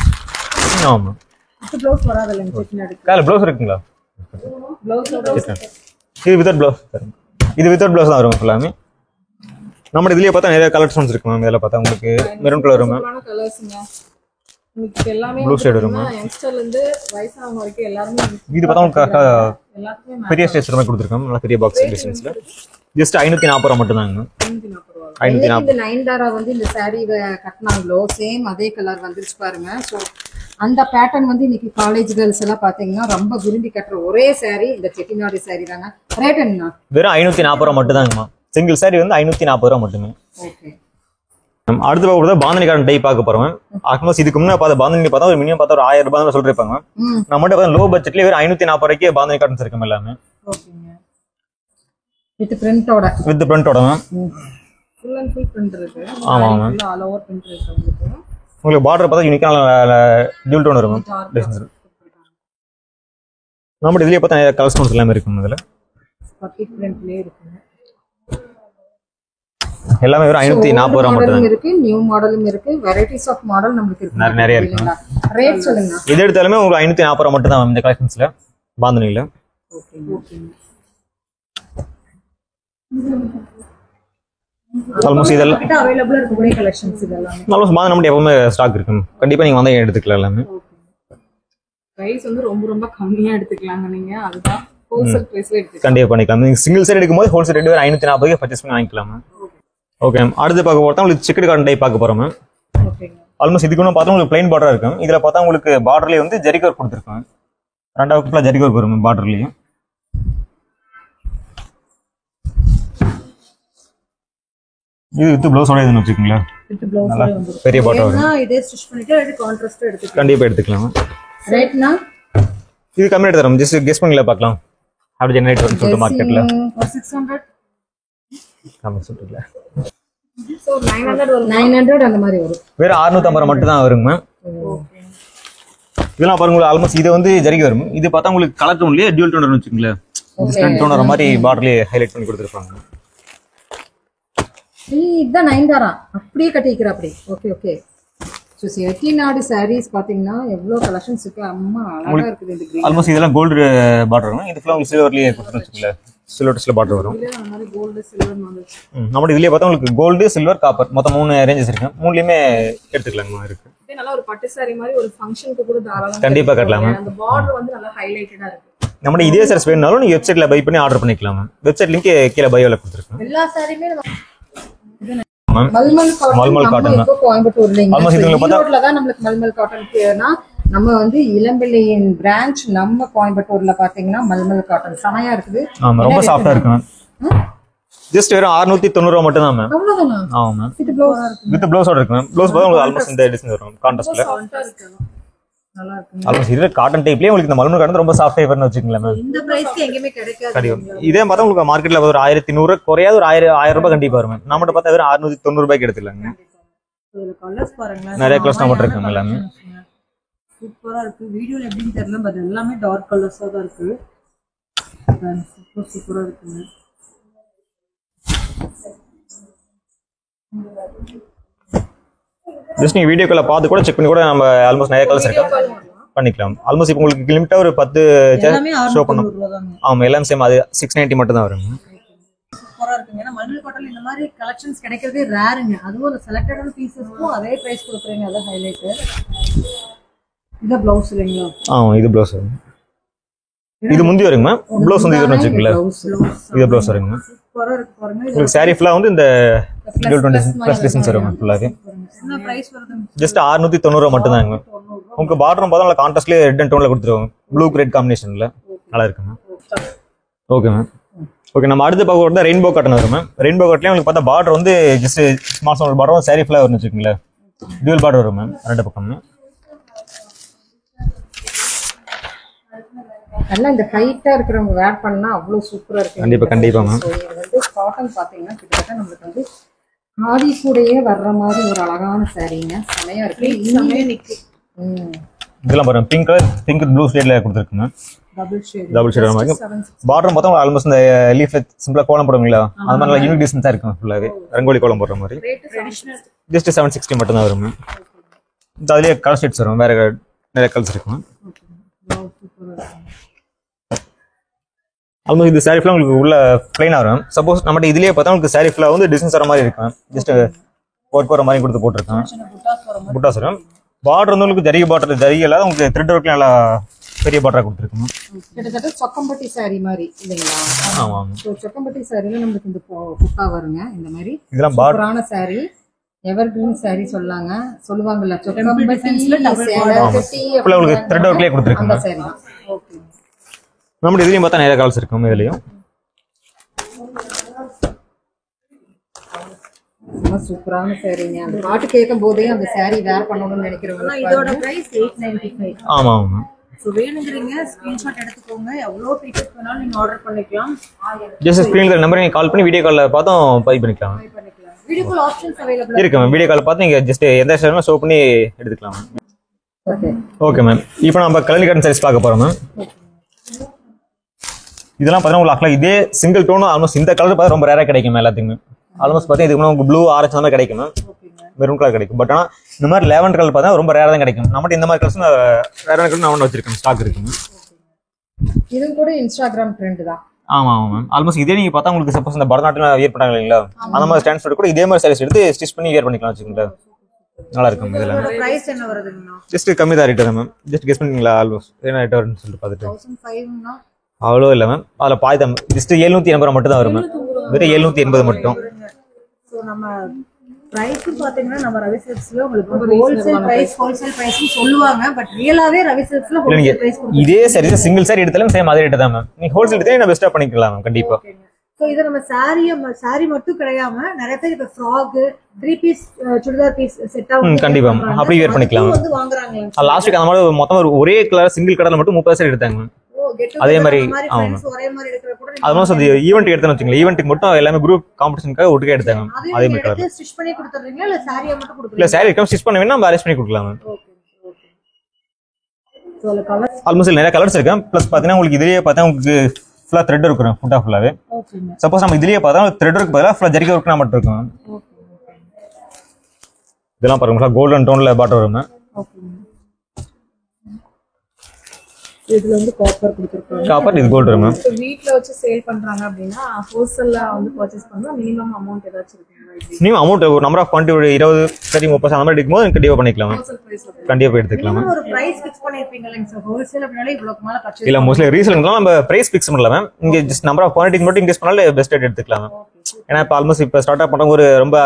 ஆமா வித் ப்ளவுஸ் வராதுல்ல செட்டிநாடு. கால ப்ளவுஸ் இருக்குங்களா? ப்ளவுஸோட இது வித்தவுட் ப்ளவுஸ். இது வித்தவுட் ப்ளவுஸ் தான் வரும் எல்லாமே. நம்ம இதுலயே பார்த்தா நிறைய கலெக்ஷன்ஸ் இருக்கு மேம். இதெல்லாம் பார்த்தா உங்களுக்கு மெரூன் கலர் வரும் மேம். உங்களுக்கு எல்லாமே ப்ளூ ஷேட் வரும் யங்ஸ்டர்ல இருந்து வயசானவங்க வரைக்கும் எல்லாருமே இது பார்த்தா உங்களுக்கு எல்லாத்துக்குமே பெரிய ஸ்டேஜ் மாதிரி கொடுத்துருக்கோம் நல்லா பெரிய பாக்ஸ் டிசைன்ஸ்ல ஜஸ்ட் 540 ரூபா மட்டும் தாங்க 540 இந்த நயன்தாரா வந்து இந்த சாரி கட்டினாங்களோ சேம் அதே கலர் வந்துருச்சு பாருங்க. ஸோ அந்த பேட்டர்ன் வந்து இன்னைக்கு காலேஜ் கேர்ள்ஸ் எல்லாம் பாத்தீங்கன்னா ரொம்ப விரும்பி கட்டுற ஒரே சாரி இந்த செட்டிநாடு சாரி தாங்க. ரேட் என்ன? வெறும் 540 ரூபா மட்டும் தாங்கம்மா. சிங்கிள் சாரி வந்து 540 ரூபா மட்டுமே. ஓகே. அடுத்து பார்க்க பாந்தனி காட்டன் டை பார்க்க போறோம். ஆல்மோஸ்ட் இதுக்கு முன்னாடி பார்த்த பாந்தனி பார்த்தா ஒரு மினிமம் பார்த்தா ஒரு 1000 ரூபாய் தான் சொல்லிருப்பாங்க. நம்மகிட்ட பார்த்தா லோ பட்ஜெட்லயே வெறும் 540 ரூபாய்க்கு பாந்தனி காட்டன்ஸ் இருக்கும் எல்லாமே. ஓகேங்க. வித் பிரிண்டோட. வித் பிரிண்டோட ஃபுல் அண்ட் ஃபுல் பிரிண்ட் இருக்கு. ஆமா ஆமா. ஆல் ஓவர் பிரிண்ட் இருக்கு உங்களுக்கு. உங்களுக்கு பார்டர் பார்த்தா யூனிக்கான டியூல் டோன் இருக்கும். டிசைன்ஸ் நம்மகிட்ட இதுலயே பார்த்தா நிறைய கலர்ஸ் எல்லாமே இருக்கும். இதுல பட்டி பிரிண்ட்லயே இருக்கு. எல்லாமே வெறும் 540 ரூபாய் மட்டும் தான் இருக்கு. நியூ மாடலும் இருக்கு. வெரைட்டிஸ் ஆஃப் மாடல் நமக்கு இருக்கு. நிறைய இருக்கு. ரேட் சொல்லுங்க. இது எடுத்தாலுமே உங்களுக்கு 540 ரூபாய் மட்டும் தான் இந்த கலெக்ஷன்ஸ்ல பாந்தனில. Okay okay. ஆல்மோஸ்ட் இதெல்லாம் கிட்ட அவேலபிளா இருக்கக்கூடிய கலெக்ஷன்ஸ் இதெல்லாம். ஆல்மோஸ்ட் பாந்தனி நம்மகிட்ட எப்பவுமே ஸ்டாக் இருக்கும். கண்டிப்பா நீங்க வந்தா எடுத்துக்கலாம் எல்லாமே. பிரைஸ் வந்து ரொம்ப ரொம்ப கம்மியா எடுத்துக்கலாங்க நீங்க. அதுதான் ஹோல்சேல் பிரைஸ்ல எடுத்துக்கலாம். கண்டிப்பா பண்ணிக்கலாம். நீங்க சிங்கிள் சைடு எடுக்கும்போது ஹோல்சேல் ரேட் 540 பர்ச்சேஸ் பண்ணி வாங்கிக்கலாம். Okay ma'am. அடுத்து பார்க்க போறோம் உங்களுக்கு செக்குடு காட்டன் டைப் பார்க்க போறோம் மேம். ஓகேங்க. ஆல்மோஸ்ட் இதுக்கு ஒன்று பார்த்தா உங்களுக்கு பிளைன் பார்டரா இருக்கும். இதுல பார்த்தா உங்களுக்கு பார்டர்லயே வந்து ஜரிகை ஒர்க் கொடுத்துருக்கோம். ரெண்டாவது ஃபுல்லா ஜரிகை ஒர்க் வரும் பார்டர்லயும். இது வித் ப்ளவுஸோட இதுன்னு வச்சுக்கோங்களேன். வித் ப்ளவுஸோட வந்து பெரிய பார்டர் வரும். இதே ஸ்டிச் பண்ணிட்டு அது கான்ட்ராஸ்ட் எடுத்துக்கலாம். கண்டிப்பா எடுத்துக்கலாம். ரேட்னா இது கம்மி ரேட் தரோம். ஜஸ்ட் கெஸ் பண்ணல பார்க்கலாம். அப்படி ஜெனரேட் பண்ணி சொல்லிட்டு மார்க்கெட்ல 600 கம்மி சொல்லிட்டல. சோ 900 வரும். 900 அந்த மாதிரி வரும். வேற 650 ரூபாய் மட்டும் தான் வருங்க மேம். ஓகே. இதெல்லாம் பாருங்க ஆல்மோஸ்ட் இது வந்து ஜரிகை வரும். இது பார்த்தா உங்களுக்கு கலர் டோன்லயே டியூல் டோன் வரும்னு வச்சுக்கோங்களேன். டிஃபரண்ட் டோன் வர மாதிரி பார்டர்லயே ஹைலைட் பண்ணி கொடுத்துருப்பாங்க. இதுதான் நயன்தாரா அப்படியே கட்டிக்கிறா அப்படி. Okay okay. So Chettinad sarees பார்த்தீங்கன்னா எவ்வளோ கலெக்ஷன்ஸ் இருக்கு. அம்மா அழகா இருக்குது இந்த கிரீன். ஆல்மோஸ்ட் இதெல்லாம் கோல்டு பார்டர் வரும். இது ஃபுல்லா உங்களுக்கு சில்வர்லயே கொடுத்துன்னு வச்சுக்கோங்களேன். சில்வர் டஸ்ல பார்டர் வரும். அந்த மாதிரி கோல்டு சில்வர் வந்துச்சு. நம்ம இதுலயே பார்த்தா உங்களுக்கு கோல்டு சில்வர் காப்பர் மொத்தம் 3 ரேஞ்சஸ் இருக்கு. மூணுலயுமே எடுத்துக்கலாங்க இருக்கு. இது நல்லா ஒரு பட்டு சாரி மாதிரி ஒரு ஃபங்க்ஷனுக்கு கூட தாராளமா கண்டிப்பா கட்டலாம். அந்த பார்டர் வந்து நல்லா ஹைலைட்டடா இருக்கு. நம்ம இதே சாரீஸ் வேணும்னாலும் நீங்க வெப்சைட்ல பை பண்ணி ஆர்டர் பண்ணிக்கலாம். வெப்சைட் லிங்க் கீழே பயோல கொடுத்துருக்கேன். எல்லா சாரியுமே மல்மல் காட்டன் இப்போ கோயம்புத்தூர்ல ஈரோட்ல தான் நமக்கு மல்மல் காட்டன் பேர்னா நம்ம வந்து இளம்பிள்ளையின் பிரான்ச் நம்ம கோயம்புத்தூர்ல பாத்தீங்கன்னா மல்மல் காட்டன் சமையா இருக்குது. ஆமா ரொம்ப சாஃப்ட்டா இருக்கு மேம். ஜஸ்ட் வெறும் 690 ரூபாய் மட்டும் தான் மேம். அவ்வளவுதானா? ஆமா மேம். வித் ப்ளவுஸோட இருக்கு மேம். ப்ளவுஸ் பார்த்தா உங்களுக்கு ஆல்மோஸ்ட் இந்த டிசைன் வரும் கான்ட்ராஸ்ட்ல. நல்லா இருக்கு. ஆல்மோஸ்ட் இது காட்டன் டைப்லயே உங்களுக்கு இந்த மல்மல் காட்டன் ரொம்ப சாஃப்ட் ஃபைபர்னு வச்சுக்கோங்களேன் மேம். இந்த பிரைஸ்க்கு எங்கேயுமே கிடைக்காது. இதே பார்த்தா உங்களுக்கு மார்க்கெட்ல ஒரு 1100 குறையாது ஒரு 1000 ரூபாய் கண்டிப்பா வரும். நம்மகிட்ட பார்த்தா வெறும் 690 ரூபாய்க்கு எடுத்துக்கலாங்க. இதுல கலர்ஸ் பாருங்க. நிறைய கலர்ஸ் நம்மகிட்ட இருக்கு எல்லாமே. சூப்பரா இருக்கு. வீடியோல எப்படின்னு தெரியல பட் எல்லாமே டார்க் கலர்ஸா தான் இருக்கு. சூப்பரா இருக்குங்க. ஜஸ்ட் நீங்க வீடியோ கால்ல பார்த்து கூட செக் பண்ணி கூட நம்ம ஆல்மோஸ்ட் நிறைய கலர்ஸ் இருக்கு பண்ணிக்கலாம். ஆல்மோஸ்ட் இப்போ உங்களுக்கு லிமிட்டா ஒரு 10 ஷோ பண்ணோம். ஆமா எல்லாம் சேம் அது 690 மட்டும் தான் வரும். சூப்பரா இருக்குங்க. ஏன்னா மல்மல் காட்டன் இந்த மாதிரி கலெக்ஷன்ஸ் கிடைக்கிறதே ரேருங்க. அதுவும் ஒரு செலக்டடான பீசஸ்க்கும் அதே பிரைஸ் கொடுக்குறீங்க. அதான் ஹைலைட். இது ப்ளவுஸ் இல்லைங்களா? ஆமா இது ப்ளவுஸ் வரும். இது முந்தி வருங்க மேம். ப்ளவுஸ் வந்து இதுன்னு வச்சுக்கோங்களேன். இது ப்ளவுஸ் வருங்க மேம். சூப்பரா இருக்கு பாருங்க. உங்களுக்கு சாரி ஃபுல்லா வந்து இந்த டியூல் 20 பிளஸ் டிசைன்ஸ் வரும் ஃபுல்லாவே. என்ன பிரைஸ் வருது? ஜஸ்ட் 690 ரூபாய் மட்டும் தாங்க. உங்களுக்கு பார்டரும் பார்த்தா நல்லா கான்ட்ராஸ்ட்லயே ரெட் அண்ட் டோன்ல கொடுத்துருவாங்க. ப்ளூ கிரேட் காம்பினேஷன்ல நல்லா இருக்கு மேம். Okay ma'am. ஓகே நம்ம அடுத்து பார்க்க போறது ரெயின்போ காட்டன் வரும் மேம். ரெயின்போ காட்லயே உங்களுக்கு பார்த்தா பார்டர் வந்து ஜஸ்ட் ஸ்மால் ஸ்மால் பார்டரும் சாரி ஃபுல்லா வரும்னு வச்சுக்கோங்களேன். டியூல் பார்டர் வரும் மேம் ரெண்டு பக்கமும். நல்லா இந்த ஹைட்டா இருக்கிறவங்க வேர் பண்ணா அவ்வளவு சூப்பரா இருக்கு. கண்டிப்பா கண்டிப்பா மேம். இது வந்து காட்டன் பாத்தீங்கன்னா கிட்டத்தட்ட நமக்கு வந்து ஆடி கூடயே வர்ற மாதிரி ஒரு அழகான சாரீங்க. செமையா இருக்கு. செமையா நிக்கு. இதெல்லாம் பாருங்க பிங்க் கலர் பிங்க் ப்ளூ ஷேட்ல கொடுத்துருக்கு மேம். டபுள் ஷேட் மாதிரி பார்டர் மொத்தம் ஆல்மோஸ்ட் இந்த லீஃப்ல சிம்பிளா கோலம் போடுவீங்களா அது மாதிரி யூனிக் டிசைன்ஸா இருக்கும் ஃபுல்லாவே ரங்கோலி கோலம் போடுற மாதிரி. ஜஸ்ட் 760 மட்டும் தான் வரும் மேம். அதுலயே கலர் ஷேட்ஸ் வரும். வேற நிறைய கலர்ஸ் இருக்கும். ஆல்மோஸ்ட் இந்த சாரி ஃபுல்லா உங்களுக்கு உள்ள பிளைனா வரும். சப்போஸ் நம்மகிட்ட இதுலயே பார்த்தா உங்களுக்கு சாரி ஃபுல்லா வந்து டிசைன்ஸ் வர மாதிரி இருக்கும். ஜஸ்ட் ஒர்க் வர மாதிரி கொடுத்து போட்டிருக்கேன். புட்டாஸ் வரும். பார்டர் வந்து உங்களுக்கு ஜரிகை பார்டர், ஜரிகை இல்லாத உங்களுக்கு த்ரெட் ஒர்க்ல நல்லா பெரிய பார்டரா கொடுத்துருக்கோம். கிட்டத்தட்ட சொக்கம்பட்டி saree மாதிரி இல்லைங்களா? ஆமா. ஸோ சொக்கம்பட்டி சாரியில நம்மளுக்கு இந்த புட்டா வருங்க. இந்த மாதிரி இதெல்லாம் பார்டர் சூப்பரான saree, எவர் கிரீன் saree சொல்லுவாங்கல்ல சொக்கம்பட்டி உங்களுக்கு த்ரெட் ஒர்க்லயே கொடுத்துருக்கோம். அந்த saree தான். ஓகே. நம்ம இதுலயும் பார்த்தா நிறைய கலர்ஸ் இருக்கும். இதுலயும் சூப்பரான சாரீங்க. அந்த பாட்டு கேட்கும் போதே அந்த saree வேர் பண்ணணும்னு நினைக்கிறவங்க இதோட பிரைஸ் 895. ஆமா ஆமா. சோ வேணுங்கிறீங்க ஸ்கிரீன்ஷாட் எடுத்துக்கோங்க. எவ்வளவு பீசஸ் வேணாலும் நீங்க ஆர்டர் பண்ணிக்கலாம். ஜஸ்ட் ஸ்கிரீன்ல நம்பர் நீங்க கால் பண்ணி வீடியோ கால்ல பார்த்தோம் பை பண்ணிக்கலாம். வீடியோ கால் ஆப்ஷன்ஸ் அவைலபிள் இருக்கு மேம். வீடியோ கால் பார்த்து நீங்க ஜஸ்ட் எந்த ஸ்டைல்ல ஷோ பண்ணி எடுத்துக்கலாம். ஓகே. Okay ma'am. இப்போ நம்ம கலனி காட்டன் சாரீஸ் பார்க்க போறோம் மேம். இதெல்லாம் பார்த்தா உங்களுக்கு இதே சிங்கிள் டோனும் ஆல்மோஸ்ட் இந்த கலர் பார்த்தா ரொம்ப ரேரா கிடைக்கும் எல்லாத்துக்குமே. ஆல்மோஸ்ட் பார்த்தா இதுக்கு உங்களுக்கு ப்ளூ ஆரஞ்சு மாதிரி கிடைக்கும் மேம். மெரூன் கலர் கிடைக்கும். பட் ஆனால் இந்த மாதிரி லெவன் கலர் பார்த்தா ரொம்ப ரேரா தான் கிடைக்கும். நம்மகிட்ட இந்த மாதிரி கலர்ஸ் ரேரான கலர் நான் வச்சிருக்கேன், ஸ்டாக் இருக்குங்க. இது கூட இன்ஸ்டாகிராம் ட்ரெண்ட் தான். ஆமா ஆமா மேம். ஆல்மோஸ்ட் இதே நீங்க பார்த்தா உங்களுக்கு சப்போஸ் இந்த பரதநாட்டியம் வியர் பண்றாங்க இல்லைங்களா, அந்த மாதிரி ஸ்டாண்ட்ஸ் கூட இதே மாதிரி சாரீஸ் எடுத்து ஸ்டிச் பண்ணி வியர் பண்ணிக்கலாம் வச்சுக்கோங்களேன். நல்லா இருக்கும். இதெல்லாம் பிரைஸ் என்ன வருதுங்கண்ணா? ஜஸ்ட் கம்மி தான் ரேட் மேம். ஜஸ்ட் கெஸ் பண்ணீங்களா ஆல்மோஸ்ட் என்ன ரேட் வரும்னு சொல்லிட்டு பார்த்துட்டு 1005னா அவ்வளோ இல்லை மேம். அதில் பாதி தான் ஜஸ்ட் 780 ரூபா மட்டும் தான் வரும் மேம். வெறும் 780 மட்டும். ஸோ நம்ம பிரைஸ் பார்த்தீங்கன்னா நம்ம ரவி சில்க்ஸ்ல உங்களுக்கு ஹோல்சேல் பிரைஸ் சொல்லுவாங்க. பட் ரியலாவே ரவி சில்க்ஸ்ல ஹோல்சேல் பிரைஸ் இதே சாரி சிங்கிள் சாரி எடுத்தாலும் சேம் அதே ரேட் தான் மேம். நீங்க ஹோல்சேல் எடுத்தா நான் பெஸ்டா பண்ணிக்கலாம் மேம் கண்டிப்பா. ஸோ இது நம்ம சாரி மட்டும் கிடையாம நிறைய பேர் இப்ப ஃப்ராக் 3 பீஸ் சுடிதார் பீஸ் செட்டா கண்டிப்பா அப்படி வேர் பண்ணிக்கலாம் வந்து வாங்குறாங்க. லாஸ்ட் வீக் அந்த மாதிரி மொத்தம் ஒரே கலர் சிங்கிள் கலர்ல மட்டும் 30 சாரி எடுத்தாங்க மேம். அதே மாதிரி ஆல்மோஸ்ட் அந்த ஈவென்ட் எடுத்தேன்னு வச்சுங்களேன். ஈவென்ட்டுக்கு மட்டும் எல்லாமே குரூப் காம்படிஷனுக்காக ஒட்டுக்கே எடுத்தாங்க. அதே மாதிரி கலர் ஸ்டிச் பண்ணி கொடுத்துறீங்களா இல்ல சாரியா மட்டும் கொடுக்குறீங்களா? இல்ல சாரி எடுக்க ஸ்டிச் பண்ண வேணா நம்ம அரேஞ்ச் பண்ணி கொடுக்கலாம் மேம். சோ அந்த கலர்ஸ் ஆல்மோஸ்ட் நிறைய கலர்ஸ் இருக்கு. ப்ளஸ் பாத்தீங்கன்னா உங்களுக்கு இதுலயே பார்த்தா உங்களுக்கு ஃபுல்லா த்ரெட் இருக்கும். ஃபுட்டா ஃபுல்லாவே சப்போஸ் நம்ம இதுலயே பார்த்தா த்ரெட் ஒர்க் பதிலா ஃபுல்லா ஜரிகை ஒர்க் மட்டும் இருக்கும். இதெல்லாம் பாருங்க கோல்டன் டோன்ல பாட்டர் வரும். இதுல வந்து காப்பர் கொடுத்திருக்காங்க. காப்பர் இது கோல்ட் வரும். வீட்ல வச்சு சேல் பண்றாங்க அப்படின்னா ஹோல்சேல்ல வந்து பர்ச்சேஸ் பண்ணா மினிமம் அமௌண்ட் ஏதாச்சும் இருக்குங்களா? நீங்க அமௌண்ட் ஒரு நம்பர் ஆஃப் குவான்டிட்டி ஒரு 20 30 30 அந்த மாதிரி எடுக்கும்போது கண்டிப்பா பண்ணிக்கலாம். கண்டிப்பா எடுத்துக்கலாம். ஒரு பிரைஸ் ஃபிக்ஸ் பண்ணிருப்பீங்க இல்லைங்க சார்? ஹோல்சேல் அப்படினால இவ்வளவுக்கு மேல பர்ச்சேஸ் இல்ல மோஸ்ட்லி ரீசேல்ங்கலாம் நம்ம பிரைஸ் ஃபிக்ஸ் பண்ணல மேம். இங்க ஜஸ்ட் நம்பர் ஆஃப் குவான்டிட்டி மட்டும் இன்க்ரீஸ் பண்ணாலே பெஸ்ட் ரேட் எடுத்துக்கலாம் மேம். ஏன்னா இப்போ ஆல்மோஸ்ட் இப்போ ஸ்டார்ட் அப் பண்றவங்க ஒரு ரொம்ப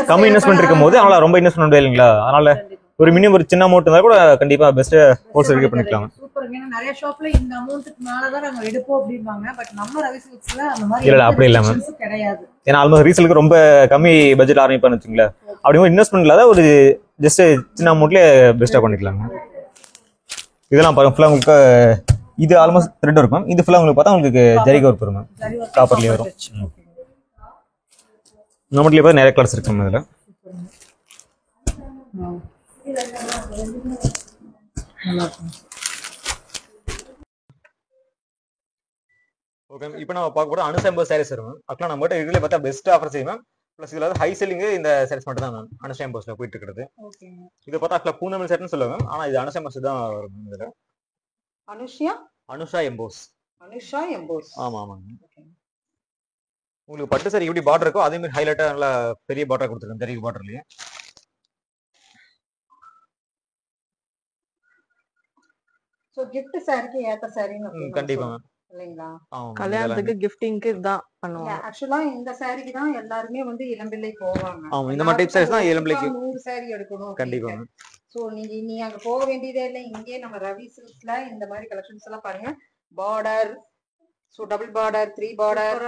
கம்மி இன்வெஸ்ட்மெண்ட் இருக்கும்போது அதனால ரொம்ப இன்வெஸ்ட்மெண்ட் முடியாது இல்லைங்களா. அதனால ஒரு மினிமம் ஒரு சின்ன அமௌண்ட் இருந்தா கூட கண்டிப்பா பெஸ்ட் ஹோல்சேல் பண்ணிக்கலாம். சூப்பர். ஏன்னா நிறைய ஷாப்ல இந்த அமௌண்ட்க்கு மேல தான் நாங்க எடுப்போம் அப்படிம்பாங்க. பட் நம்ம ரவி சில்க்ஸ்ல அந்த மாதிரி இல்ல அப்படி இல்ல மேம் கிடையாது. ஏன்னா ஆல்மோஸ்ட் ரீசேலுக்கு ரொம்ப கம்மி பட்ஜெட் ஆரம்பிப்பான்னு வச்சுங்களேன். அப்படி இன்வெஸ்ட்மெண்ட் இல்லாத ஒரு ஜஸ்ட் சின்ன அமௌண்ட்ல பெஸ்டா பண்ணிக்கலாம். இதெல்லாம் பாருங்க ஃபுல்லா உங்களுக்கு இது ஆல்மோஸ்ட் த்ரெட் இருக்கும். இது ஃபுல்லா உங்களுக்கு பார்த்தா உங்களுக்கு ஜரிகை ஒர்க் வரும். காப்பர்லயே வரும். நம்மகிட்ட பார்த்தா நிறைய கலர்ஸ் இருக்கு இதுல. ஓகே இப்போ நம்ம பார்க்க போறோம் அனுஷா எம்போஸ் சாரீஸ் வரும். ஆக்சுவலா நம்ம கிட்ட இதுல பார்த்தா பெஸ்ட் ஆஃபர் செய்யும் மேம். ப்ளஸ் இதுல ஹை செல்லிங் இந்த சாரீஸ் மட்டும் தான் மேம் அனுஷா எம்போஸ்ல போயிட்டு இருக்கிறது. இது பார்த்தா ஆக்சுவலா பூனமல் செட்னு சொல்லுவாங்க. ஆனா இது அனுஷா எம்போஸ் தான் வரும். இதுல அனுஷா எம்போஸ். ஆமா ஆமாங்க. உங்களுக்கு பட்டு சாரி எப்படி பார்டர் இருக்கோ அதே மாதிரி ஹைலைட்டா நல்லா பெரிய பார்டர் கொடுத்துருக்கேன். ஜரிகை பார்டர்லயே சோ gift சாரிக்கு ஏத்த சாரின்னு கண்டிப்பா மேம். இல்லைங்களா? கல்யாணத்துக்கு கிஃப்டிங்க்கு இதான் பண்ணுவாங்க. ஆக்சுவலா இந்த சாரிக்கு தான் எல்லாருமே வந்து இளம்பிள்ளை போவாங்க. ஆமா இந்த மாதிரி டைப் சாரீஸ் தான் இளம்பிள்ளைக்கு 100 சாரி எடுக்கணும். கண்டிப்பா. சோ நீ அங்க போக வேண்டியதே இல்லை. இங்கே நம்ம ரவி சில்க்ஸ்ல இந்த மாதிரி கலெக்ஷன்ஸ் எல்லாம் பாருங்க. Border so double border 3 border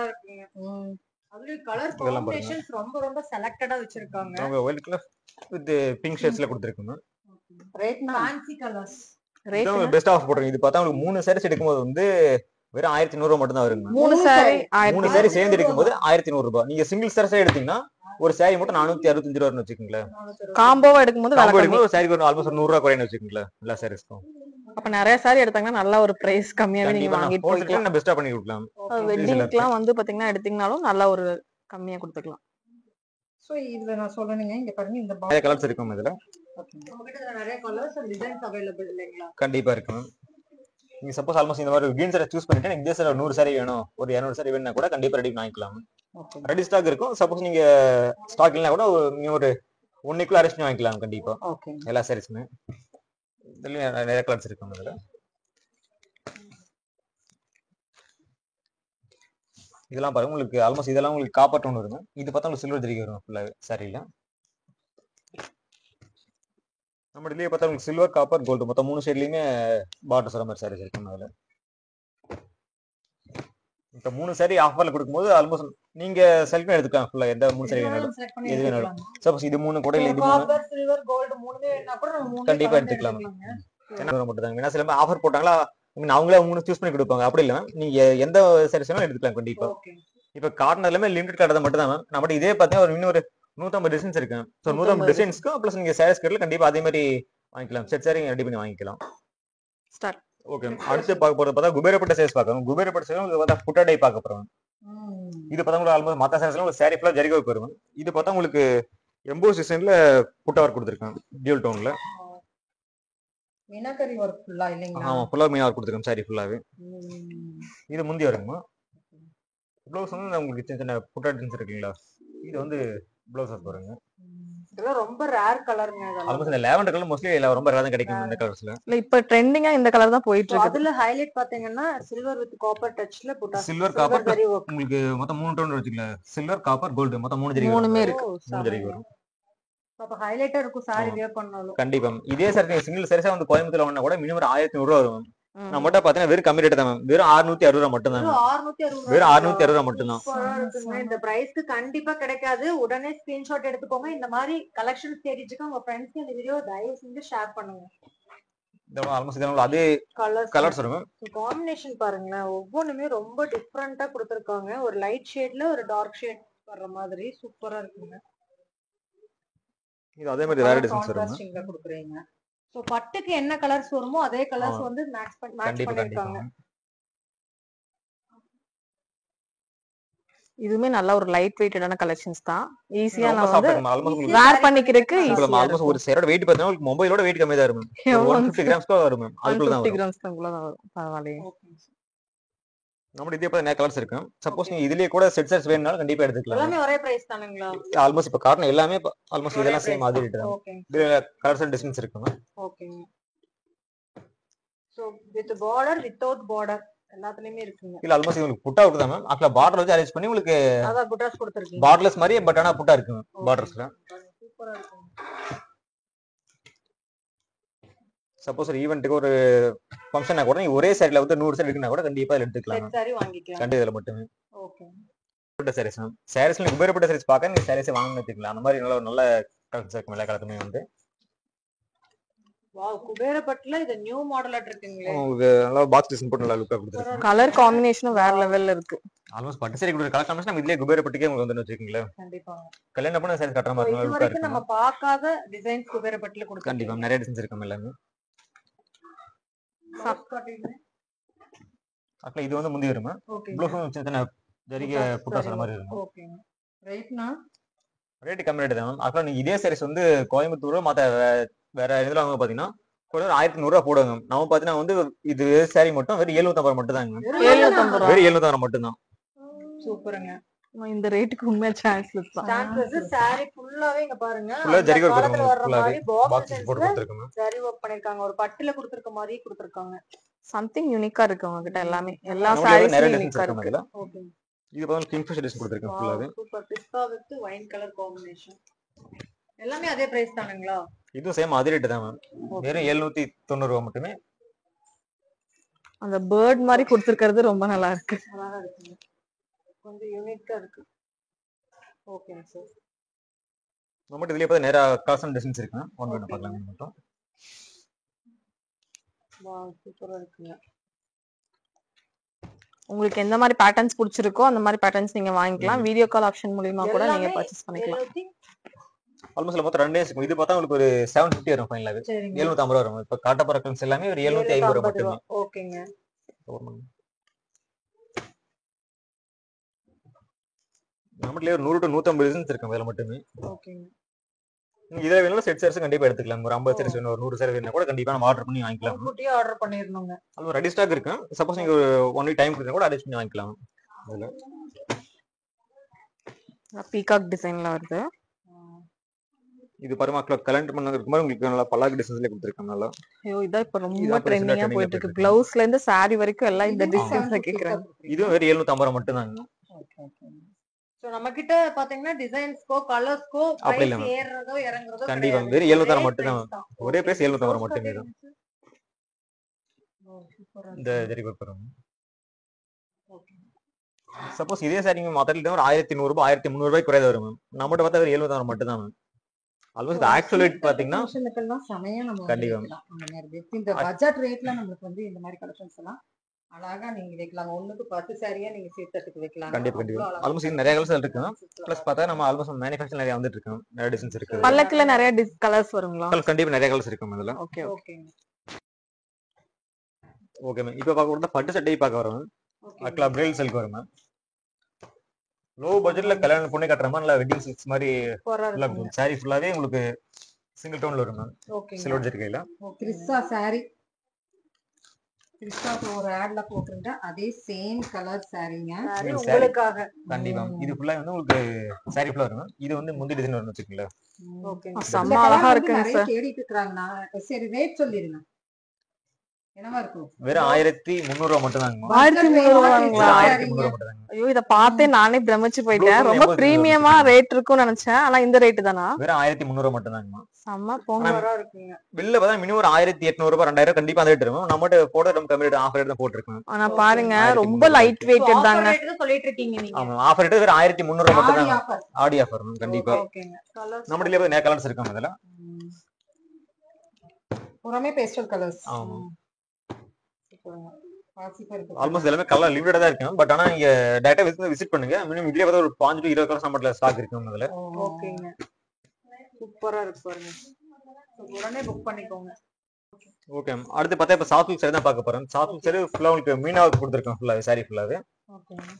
அதுல கலர் காம்பினேஷன்ஸ் ரொம்ப ரொம்ப செலக்டடா வச்சிருக்காங்க. அவங்க ஒயிட் கலர் வித் பிங்க் ஷேட்ஸ்ல கொடுத்திருக்காங்க. Rate fancy colours. Rate best off போடுறீங்க. இது பார்த்தா உங்களுக்கு 3 சாரீஸ் எடுக்கும்போது வந்து வெறும் 1100 மட்டும் தான் வருங்க. 3 சாரி சேர்ந்து எடுக்கும்போது 1100 ரூபாய். நீங்க சிங்கிள் சாரீஸ் எடுத்தீங்கன்னா ஒரு சாரி மட்டும் 465 ரூபாய்னு வச்சுக்கீங்களா. காம்போவா எடுக்கும்போது ஒரு சாரி ஒரு ஆல்மோஸ்ட் 100 ரூபாய் குறைன்னு வச்சுக்கீங்களா எல்லா சாரீஸ்க்கும். அப்ப நிறைய சாரி எடுத்தாங்கன்னா நல்ல ஒரு பிரைஸ் கம்மியாவே நீங்க வாங்கிட்டு போய்க்கலாம். நான் பெஸ்டா பண்ணி கொடுக்கலாம். வெட்டிங்க்குலாம் வந்து பாத்தீங்கன்னா எடுத்தீங்கனாலும் நல்ல ஒரு கம்மியா கொடுத்துக்கலாம். சோ இதுல நான் சொல்லணுங்க இங்க பாருங்க இந்த நிறைய கலர்ஸ் இருக்கும் இதுல. நம்மகிட்ட நிறைய கலர்ஸ் அண்ட் டிசைன்ஸ் அவேilable இல்லைங்களா? கண்டிப்பா இருக்கு மேம். நீங்க சப்போஸ் ஆல்மோஸ்ட் இந்த மாதிரி கிரீன் சாரி சூஸ் பண்ணிட்டு நீங்க ஜஸ்ட் 100 சாரி வேணும் ஒரு 200 சாரி வேணும்னா கூட கண்டிப்பா ரெடி வாங்கிக்கலாம். ரெடி ஸ்டாக் இருக்கும். சப்போஸ் நீங்க ஸ்டாக் இல்லனா கூட நீங்க ஒரு ஒன்னைக்குள்ள அரேஞ்ச் பண்ணி வாங்கிக்கலாம் கண்டிப்பா ஓகே எல்லா சாரீஸுமே. இதுலயும் நிறைய கலர்ஸ் இருக்கு இதுல. இதெல்லாம் பாருங்க உங்களுக்கு ஆல்மோஸ்ட் இதெல்லாம் உங்களுக்கு காப்பர் டோன் வருங்க. இது பார்த்தா உங்களுக்கு சில்வர் ஜரிகை வரும் ஃபுல்லா சாரியில. நம்ம இதுலயே பார்த்தா உங்களுக்கு சில்வர் காப்பர் கோல்டு மொத்தம் 3 ஷேட்லயுமே பார்டர்ஸ் வர மாதிரி சாரீஸ் இருக்கு அதுல. இந்த 3 சாரி ஆஃபர்ல கொடுக்கும்போது ஆல்மோஸ்ட் நீங்க செலக்ட் எடுத்துக்கலாம் ஃபுல்லா எந்த 3 சாரி வேணாலும் எது வேணாலும். சப்போஸ் இது 3 கூட இல்ல இது 3 காப்பர் சில்வர் கோல்ட் மூணுமே வேணா கூட நம்ம மூணு கண்டிப்பா எடுத்துக்கலாம். என்ன மட்டும் தான் ஏன்னா சில பேர் ஆஃபர் போட்டாங்களா அவங்களே 3 சூஸ் பண்ணி கொடுப்பாங்க. அப்படி இல்ல மேம் நீங்க எந்த சாரீஸ் வேணாலும் எடுத்துக்கலாம் கண்டிப்பா. ஓகே இப்ப காட்டன் எல்லாமே லிமிடெட் கார்டு மட்டும் தான் மேம். நம்ம இதே பார்த்தா ஒரு இன்னொரு 150 டிசைன்ஸ் இருக்கு. ஸோ 150 டிசைன்ஸ்க்கு ப்ளஸ் நீங்க சாரீஸ் கட்டில கண்டிப்பா அதே மாதிரி வாங்கிக்கலாம். செட் சாரி ரெடி பண்ணி வாங்கிக்கலாம். ஸ்டார்ட். ஓகே அடுத்து பார்க்க போறது பார்த்தா குபேரப்பட்ட சாரீஸ் பார்க்கணும். குபேரப்பட்ட சாரீஸ் உங்களுக்கு பார்த்தா புட்டா டை பார்க்க போறோம். இது பார்த்தா உங்களுக்கு ஆல்மோஸ்ட் மற்ற சாரீஸ்ல உங்களுக்கு சாரி ஃபுல்லா ஜரிகை ஒர்க் வரும். இது பார்த்தா உங்களுக்கு எம்போஸ் டிசைன்ல புட்டா ஒர்க் கொடுத்துருக்காங்க டியூல் டோன்ல. மீனாக்கரி ஒர்க் ஃபுல்லா இல்லைங்களா? ஆமா ஃபுல்லா மீனா ஒர்க் கொடுத்துருக்காங்க சாரி ஃபுல்லாவே. இது முந்தி வருமா ப்ளவுஸ் வந்து உங்களுக்கு சின்ன சின்ன புட்டா டிசைன்ஸ் இருக்குங்களா. இது வந்து ப்ளவுஸ் ஒர்க் வருங்க. இதெல்லாம் ரொம்ப ரேர் கலருங்க. ஆல்மோஸ்ட் இந்த லாவெண்டர் கலர் மோஸ்ட்லி ரொம்ப ரேரா தான் கிடைக்கும் இந்த கலர்ஸ்ல. இல்ல இப்ப ட்ரெண்டிங்கா இந்த கலர் தான் போயிட்டு இருக்கு. அதுல ஹைலைட் பாத்தீங்கன்னா சில்வர் வித் காப்பர் டச்ல புட்டா சில்வர் காப்பர் உங்களுக்கு மொத்தம் 3 டோன் வச்சுக்கலாம். சில்வர் காப்பர் கோல்டு மொத்தம் 3 ஜரிகை மூணுமே இருக்கு. 3 ஜரிகை வரும். அப்ப ஹைலைட்டா இருக்கும் சாரி வியர் பண்ணாலும். கண்டிப்பா இதே சாரி சிங்கிள் சாரீஸா வந்து கோயம்புத்தூர்ல வாங்கினா கூட மினிமம் 1100 ரூபா வரும். நம்ம மட்டும் பாத்தீங்கன்னா வெறும் கம்மி ரேட் தான் மேம். வெறும் 660 ரூபா மட்டும் தான். வெறும் 660 ரூபா மட்டும் தான். இந்த பிரைஸ்க்கு கண்டிப்பா கிடைக்காது. உடனே ஸ்கிரீன்ஷாட் எடுத்துக்கோங்க. இந்த மாதிரி கலெக்ஷன்ஸ் தேடிச்சுக்க உங்க ஃப்ரெண்ட்ஸ்க்கு இந்த வீடியோ தயவு செஞ்சு ஷேர் பண்ணுங்க. இதெல்லாம் ஆல்மோஸ்ட் இதெல்லாம் அதே கலர்ஸ் வரும். காம்பினேஷன் பாருங்களேன் ஒவ்வொன்றுமே ரொம்ப டிஃப்ரெண்டா கொடுத்துருக்காங்க. ஒரு லைட் ஷேட்ல ஒரு டார்க் ஷேட் வர்ற மாதிரி சூப்பரா இருக்குங்க. இது அதே மாதிரி வேற டிசைன்ஸ் வரும். கான்ட்ராஸ்டிங்ல கொடுக்குறீங்க. சோ பட்டுக்கு என்ன கலர்ஸ் வருமோ அதே கலர்ஸ் வந்து மேட்ச் பண்ணிருக்காங்க. இதுமே நல்ல ஒரு லைட் வெயிட்டடான கலெக்ஷன்ஸ் தான். ஈஸியா நான் வந்து வேர் பண்ணிக்கிறதுக்கு ஈஸியா ஆல்மோஸ்ட் ஒரு சேரோட வெயிட் பார்த்தா உங்களுக்கு மொபைலோட வெயிட் கம்மியா தான் இருக்கும். 150 கிராம்ஸ் தான் வரும் மேம். அதுக்குள்ள தான் 150 கிராம்ஸ் தான் வரும். பரவாயில்லையே. நம்ம இதே போல நிறைய கலர்ஸ் இருக்கு. சப்போஸ் நீங்க இதுலயே கூட செட் செட்ஸ் வேணும்னாலும் கண்டிப்பா எடுத்துக்கலாம். எல்லாமே ஒரே பிரைஸ் தானுங்களா? ஆல்மோஸ்ட் இப்ப காட்டன் எல்லாமே ஆல்மோஸ்ட் இதெல்லாம் சேம் அதே ரேட் தான். ஓகே இதுல கலர்ஸ் அண்ட் டிசைன்ஸ் இருக்குங்க. ஓகேங்க. So with border without border எல்லாத்துலயுமே இருக்குங்க. இல்ல ஆல்மோஸ்ட் உங்களுக்கு புட்டா இருக்கு தான் மேம். அக்ல பார்டர் வச்சு அரேஞ்ச் பண்ணி உங்களுக்கு அத புட்டாஸ் கொடுத்திருக்கீங்க. பார்டர்லெஸ் மாதிரி பட் ஆனா புட்டா இருக்கு பார்டர்ஸ்ல. சூப்பரா இருக்கு. சப்போஸ் ஒரு ஈவென்ட்க்கு ஒரு ஃபங்க்ஷனா கூட நீங்க ஒரே சாரில வந்து 100 சாரி எடுக்கனா கூட கண்டிப்பா இத எடுத்துக்கலாம். செட் சாரி வாங்கிக்கலாம். கண்டிப்பா இதுல மட்டுமே. ஓகே. புட்டா சாரீஸ் மேம். சாரீஸ்ல நீங்க குபேரப்பட்ட சாரீஸ் பார்க்க நீங்க சாரீஸ் வாங்கணும் எடுத்துக்கலாம். அந்த மாதிரி நல்ல கலெக்ஷன்ஸ் இருக்கு எல்லா கலருமே வந்து. வாவ் குபேரப்பட்டுல இது நியூ மாடலா இருக்குங்களே. உங்களுக்கு நல்ல பாக்ஸ் டிசைன் போட்டு நல்லா லுக்கா கொடுத்துருக்காங்க. கலர் காம்பினேஷனும் வேற லெவல்ல இருக்கு. ஆல்மோஸ்ட் பட்டு சாரி கொடுக்குற கலர் காம்பினேஷன் நம்ம இதுலயே குபேரப்பட்டுக்கே உங்களுக்கு வந்து வச்சிருக்கீங்களா. கண்டிப்பா. கல்யாணம் பண்ண சாரி கட்டற மாதிரி லுக்கா இருக்கு. நம்ம பார்க்காத டிசைன்ஸ் குபேரப்பட்டுல கொடுத்திருக்காங்க. கண்டிப்பா நிறைய டிசைன்ஸ் இருக்கு எல்லாமே. அக்கா இது வந்து முந்தி வருமா. ப்ளவுஸ் சின்ன ஜரிகை புட்டா சொல்ற மாதிரி இருக்கும். ஓகே. ரேட்னா ரேட் கம்மி ரேட் தான். அக்கா நீங்க இதே சாரீஸ் வந்து கோயம்புத்தூர் மத்த வேற இதுல வாங்க பாத்தீங்கன்னா கூட 1100 ரூபாய் போடுவாங்க. நம்ம பாத்தீங்கன்னா வந்து இது சாரி மட்டும் வெறும் 750 மட்டும் தாங்க. 750 வெறும் 750 மட்டும் தான். சூப்பருங்க. இந்த ரேட்டுக்கு உண்மையா சான்ஸ்லெஸ் தான். சான்ஸ்லெஸ் சாரி ஃபுல்லாவே இங்க பாருங்க. ஃபுல்லா ஜரிகை வர்ற வரும். மாதிரி பாக்ஸ் போட்டு கொடுத்திருக்காங்க. ஜரி வர்க் பண்ணிருக்காங்க. ஒரு பட்டுல கொடுத்திருக்க மாதிரி கொடுத்திருக்காங்க. சம்திங் யூனிக்கா இருக்கு உங்க கிட்ட எல்லாமே. எல்லா சாரீஸும் யூனிக்கா இருக்கு. ஓகே. இது பாருங்க கிங்ஃபிஷர் டிசைன் கொடுத்திருக்காங்க ஃபுல்லாவே. சூப்பர் பிஸ்தா வித் வைன் கலர் காம்பினேஷன். எல்லாமே அதே பிரைஸ் தானுங்களா? இது சேம் அதே ரேட் தான் மேம். வெறும் 790 ரூபாய் மட்டுமே. அந்த பேர்ட் மாதிரி கொடுத்திருக்கிறது ரொம்ப நல்லா இருக்கு. நல்லா இருக்கு. கொஞ்சம் யூனிக்கா இருக்கு. Okay sir. நம்ம இதுலயே பார்த்தா நேரா கலர்ஸ் டிசைன்ஸ் இருக்கு. ஒன் வேணும் பார்க்கலாம் மட்டும். வாவ் சூப்பரா இருக்குங்க. உங்களுக்கு எந்த மாதிரி பேட்டர்ன்ஸ் பிடிச்சிருக்கோ அந்த மாதிரி பேட்டர்ன்ஸ் நீங்க வாங்கிக்கலாம். வீடியோ கால் ஆப்ஷன் மூலமா கூட நீங்க பர்ச்சேஸ் பண்ணிக்கலாம். ஆல்மோஸ்ட் மொத்தம் 2 டேஸ் இது பார்த்தா உங்களுக்கு ஒரு 750 வரும் ஃபைனலாவே. 750 ரூபாய் வரும். இப்ப காட்ட போற கலெக்ஷன்ஸ் எல்லாமே ஒரு 750 ரூபாய் மட்டுமே. ஓகேங்க. நம்மளே ஒரு 100 to 150 டிசைன்ஸ் இருக்கு அதுல மட்டுமே. ஓகேங்க. நீங்க இதே வேணும்னா செட் சாரீஸ் கண்டிப்பா எடுத்துக்கலாம். ஒரு 50 சாரீஸ் வேணும், ஒரு 100 சாரீஸ் வேணும்னா கூட கண்டிப்பா நம்ம ஆர்டர் பண்ணி வாங்கிக்கலாம். முன்கூட்டியே ஆர்டர் பண்ணிரணுங்க. அது ரெடி ஸ்டாக் இருக்கு. சப்போஸ் நீங்க 1 வீக் டைம் கொடுத்தா கூட அரேஞ்ச் பண்ணி வாங்கிக்கலாம். அதுல பீகாக் டிசைன்ல வருது. இது பாருங்க கலெண்ட் பண்ண இருக்கு மாதிரி உங்களுக்கு நல்லா பல்லாக்கு டிசைன்ஸ்ல கொடுத்துருக்காங்க நல்லா. ஐயோ இதான் இப்ப ரொம்ப இதான் இப்ப ட்ரெண்டிங்கா trending-ஆ போயிட்டு இருக்கு. போயிட்டு பிளவுஸ்ல இருந்து saree வரைக்கும் எல்லாம் இந்த இதுவுமே டிசைன்ஸ்ல 750 கேக்குறாங்க. கொடுக்குறீங்க. இதுவும் வெறும் 750 ரூபாய் மட்டும் தாங்க. சோ நம்ம கிட்ட பாத்தீங்கன்னா டிசைன்ஸ்க்கோ கலர்ஸ்க்கோ அப்படி இல்ல பிரைஸ் மேம். ஏறறதோ இறங்குறதோ கண்டிப்பா கிடையாது. வெறும் 750 ஒரே மட்டும் தான். price தான். ஒரே பிரைஸ் 750 Blouse மட்டுமே cutting. தான். ஓ சூப்பரா இந்த இருக்கு. ஜரி கொடுக்குறோம். ஓகே. சப்போஸ் இதே சாரி நீங்க மொத்தத்துல ஒரு 1300 ரூபாய் 1300 ரூபாய் குறைய வரும் மேம். நம்மகிட்ட பார்த்தா ஒரு 750 மட்டும் தான் மேம். ஆல்மோஸ்ட் ஆக்சுவல் ரேட் பாத்தீங்கன்னா ஃபங்க்ஷனுக்கெல்லாம் செமையா நம்ம வந்து கண்டிப்பா. வைக்கலாம். அந்த மாதிரி வித் இந்த பட்ஜெட் ரேட்ல நம்மளுக்கு வந்து இந்த மாதிரி கலெக்ஷன்ஸ் எல்லாம் அழகா நீங்க வைக்கலாம். ஒண்ணுக்கு 10 சாரியா நீங்க சேர்த்துட்டு வைக்கலாம். கண்டிப்பா கண்டிப்பா. ஆல்மோஸ்ட் இது நிறைய கலர்ஸ் இருக்கு. பிளஸ் பார்த்தா நம்ம ஆல்மோஸ்ட் மேனுஃபேக்சர் நிறைய வந்துட்டு இருக்கு. நிறைய டிசைன்ஸ் இருக்கு. பல்லக்குல நிறைய கலர்ஸ் வருங்களா? கண்டிப்பா நிறைய கலர்ஸ் இருக்கு இதுல. ஓகே ஓகேங்க. Okay ma'am. இப்போ பார்க்க போறது பட்டு சட்டை பார்க்க வரோம். அக்லா பிரைல் சில்க் வரும் மேம். லோ பட்ஜெட்ல கல்யாணம் பொண்ணு கட்டுற மாதிரி நல்லா வெட்டிங் சில்க்ஸ் மாதிரி சாரி ஃபுல்லாவே உங்களுக்கு சிங்கிள் டோன்ல வரும் மேம். ஓகே. சில்வர் ஜரிகையில. கிறிஸ்டா சாரி. கிறிஸ்டா ஒரு ஆட்ல போட்டுருங்க. அதே சேம் கலர் சாரிங்க. உங்களுக்காக. கண்டிப்பா. இது ஃபுல்லா வந்து உங்களுக்கு சாரி ஃபுல்லா வரும். இது வந்து முந்தி டிசைன் வரும் வச்சுக்கீங்களா. ஓகே. செம்ம அழகா இருக்குங்க நிறைய சார். தேடிட்டு இருக்காங்க. சரி ரேட் சொல்லிருங்க. என்னவா இருக்கும்? வெறும் 1300 ரூபாய் மட்டும் தாங்க. 1300 ரூபாங்களா? 1300 ரூபாய் மட்டும் தாங்க. ஐயோ இத பார்த்தே நானே பிரமிச்சு போயிட்டேன். ரொம்ப பிரீமியமா ரேட் இருக்கும்னு நினைச்சேன். ஆனா இந்த ரேட் தானா? வெறும் 1300 ரூபாய் மட்டும் தாங்க. செம்ம போங்க. இருக்குங்க. வெளில பார்த்தா மினிமம் ஒரு 1800 ரூபாய் 2000 கண்டிப்பா அந்த ரேட் இருக்கும். நம்மட்ட போட நம்ம கம்மி ரேட் ஆஃபர் ரேட் தான் போட்டுருக்கோம். ஆனா பாருங்க ரொம்ப லைட் வெயிட்டட் தாங்க. ரேட் தான் சொல்லிட்டு இருக்கீங்க நீங்க. ஆமா ஆஃபர் ரேட் வெறும் 1300 ரூபாய் மட்டும் ஆடி தாங்க. ஆஃபர். ஆடி ஆஃபர் கண்டிப்பா. ஓகேங்க. கலர்ஸ் நம்ம இதுல நிறைய கலர்ஸ் இருக்கு அதுல. பூராமே பேஸ்டல் கலர்ஸ். ஆமா. சூப்பர்ங்க. பாசிப்பா இருக்கு. ஆல்மோஸ்ட் எல்லாமே கலர் லிமிட்டடா தான் இருக்கு. பட் ஆனா நீங்க டைரக்டா விசிட் பண்ணுங்க. மினிமம் இதுலயே பார்த்தா ஒரு 5 to 20 கலர்ஸ் நம்மட்ட ஸ்டாக் இருக்கு அதுல. ஓகேங்க. சூப்பரா இருக்கு பாருங்க. உடனே புக் பண்ணிக்கோங்க. Okay ma'am. அடுத்து பார்த்தா இப்ப சாஃப்ட் சில்க் சாரி தான் பார்க்க போறோம். சாஃப்ட் சில்க் சாரி ஃபுல்லா உங்களுக்கு மீனா கொடுத்துருக்கோம் ஃபுல்லா சாரி ஃபுல்லாவே. ஓகேங்க.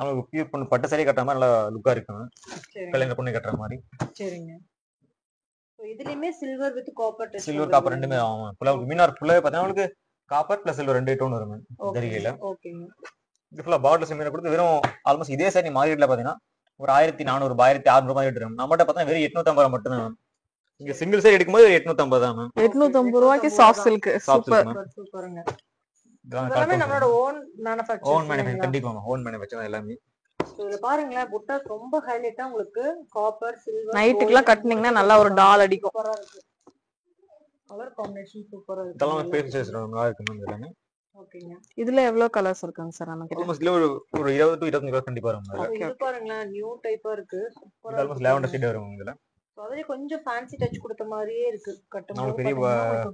நமக்கு பியூர் பண்ண பட்டு சாரி கட்டுற மாதிரி நல்லா லுக்கா இருக்கும். சரிங்க. கல்யாண பொண்ணு கட்டுற மாதிரி. சரிங்க. சோ இதுலயுமே silver with copper touch. Silver copper ரெண்டுமே ஆமா. ஃபுல்லா மீனார் ஃபுல்லாவே பார்த்தா உங்களுக்கு காப்பர் பிளஸ் சில்வர் ரெண்டு டோன் வரும் மேம் ஜரிகையில. ஓகேங்க. இது ஃபுல்லா பார்டர்ஸ் மீனா கொடுத்து வெறும் ஆல்மோஸ்ட் இதே சாரி மார்க்கெட்ல பாத்தீங்கன்னா ஒரு 1400 1600 ரூபாய் ரேட் இருக்கும். நம்மகிட்ட பார்த்தா வெறும் 850 ரூபாய் மட்டும் தான். இங்க சிங்கிள் சாரி எடுக்கும்போது 850 தான் மேம். 850 ரூபாய்க்கு சாஃப்ட் சில்க். சூப்பர். சூப்பர்ங்க. இதெல்லாம் எல்லாமே நம்மளோட ஓன் மேனுஃபேக்சர். ஓன் மேனுஃபேக்சர் கண்டிப்பா ஓன் மேனுஃபேக்சர் எல்லாமே. இதுல பாருங்களேன் புட்டாஸ் ரொம்ப ஹைலைட்டா உங்களுக்கு காப்பர் சில்வர் நைட்டுக்குலாம் கட்டுனீங்கன்னா நல்லா ஒரு டால் அடிக்கும். சூப்பரா இருக்கு. கலர் காம்பினேஷன் சூப்பரா இருக்கு. இதெல்லாம் ஃபேஸ் சைஸ் நல்லா இருக்கு மேம் எல்லாமே. ஓகேங்க. இதுல எவ்வளவு கலர்ஸ் இருக்குங்க சார் நமக்கு? ஆல்மோஸ்ட் இதுல ஒரு 20 to 25 கலர் கண்டிப்பா வரும் மேம். இது பாருங்களேன் நியூ டைப்பா இருக்கு. சூப்பரா இது ஆல்மோஸ்ட் லாவெண்டர் ஷேட் வரும் இதுல. அதுல கொஞ்சம் ஃபேன்சி டச் கொடுத்த மாதிரியே இருக்கு. கட்டும்போது பெரிய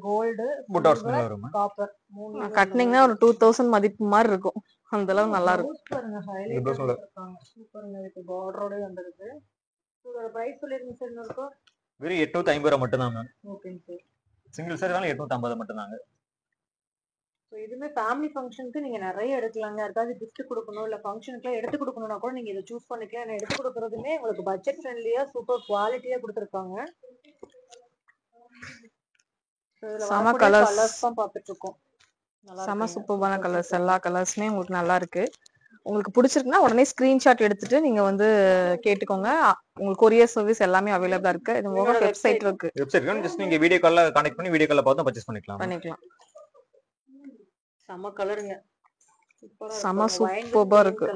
கோல்ட் புட்டாஸ் வரும் மேம். காப்பர் மூணு கட்டுனீங்கன்னா ஒரு 2000 மதிப்பு மாதிரி இருக்கும். அந்த அளவு நல்லா இருக்கும். பாருங்க ஹைலைட் பண்ணிருக்காங்க. சூப்பர்ங்க. இதுக்கு பார்டரோட வந்திருக்கு. இதோட பிரைஸ் சொல்லிருங்க சார் இன்னொருக்கா. வெறும் 850 ரூபாய் மட்டும் தான் மேம். ஓகேங்க சார். சிங்கிள் சாரினால 850 மட்டும் தாங்க. சோ இதுமே ஃபேமிலி ஃபங்க்ஷனுக்கு நீங்க நிறைய எடுக்கலாங்க. யாருக்காவது gift கொடுக்கணும் இல்ல ஃபங்க்ஷனுக்குலாம் எடுத்து கொடுக்கணும்னா கூட நீங்க இதை சூஸ் பண்ணிக்கலாம். ஏன்னா எடுத்து கொடுக்கறதுமே உங்களுக்கு பட்ஜெட் ஃப்ரெண்ட்லியா சூப்பர் குவாலிட்டியா கொடுத்துருக்காங்க. செம கலர்ஸ் தான் பார்த்துட்டு இருக்கோம். செம சூப்பரான கலர்ஸ். எல்லா கலர்ஸுமே உங்களுக்கு நல்லா இருக்கு. உங்களுக்கு பிடிச்சிருக்குன்னா உடனே ஸ்கிரீன்ஷாட் எடுத்துட்டு நீங்க வந்து கேட்டுக்கோங்க. உங்களுக்கு கொரியர் சர்வீஸ் எல்லாமே அவைலபிளா இருக்கு. இது உங்க வெப்சைட் இருக்கு. வெப்சைட் ஜஸ்ட் நீங்க வீடியோ கால்ல கனெக்ட் பண்ணி வீடியோ கால்ல பார்த்து பர்சேஸ் பண்ணிக்கலாம். செம கலருங்க. செம சூப்பரா இருக்கு.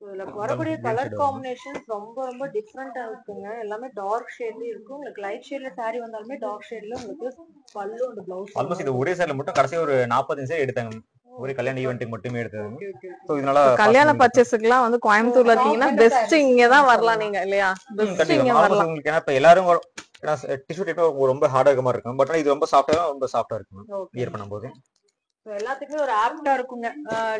இதுல வரக்கூடிய கலர் காம்பினேஷன்ஸ் ரொம்ப ரொம்ப டிஃபரெண்டா இருக்குங்க. எல்லாமே டார்க் ஷேட்லயும் இருக்கும். உங்களுக்கு லைட் ஷேட்ல saree வந்தாலுமே டார்க் ஷேட்ல உங்களுக்கு பல்லு அந்த ப்ளவுஸ். ஆல்மோஸ்ட் இது ஒரே சாரில மட்டும் கடைசி ஒரு 45 சாரி எடுத்தாங்க. ஒரே கல்யாண ஈவென்ட்க்கு மட்டுமே எடுத்தாங்க. சோ இதனால கல்யாண பர்ச்சேஸ்க்குலாம் வந்து கோயம்புத்தூர்ல இருக்கீங்கன்னா பெஸ்ட் இங்க தான் வரலாம் நீங்க இல்லையா? பெஸ்ட் இங்க வரலாம். உங்களுக்கு ஏன்னா இப்ப எல்லாரும் டிஷ்யூ டைப் ரொம்ப ஹார்டா இருக்க மாதிரி இருக்கும். பட் இது ரொம்ப சாஃப்ட்டா இருக்கும் வியர் பண்ணும்போது. எல்லாத்துக்குமே ஒரு ஆப்டா இருக்குங்க.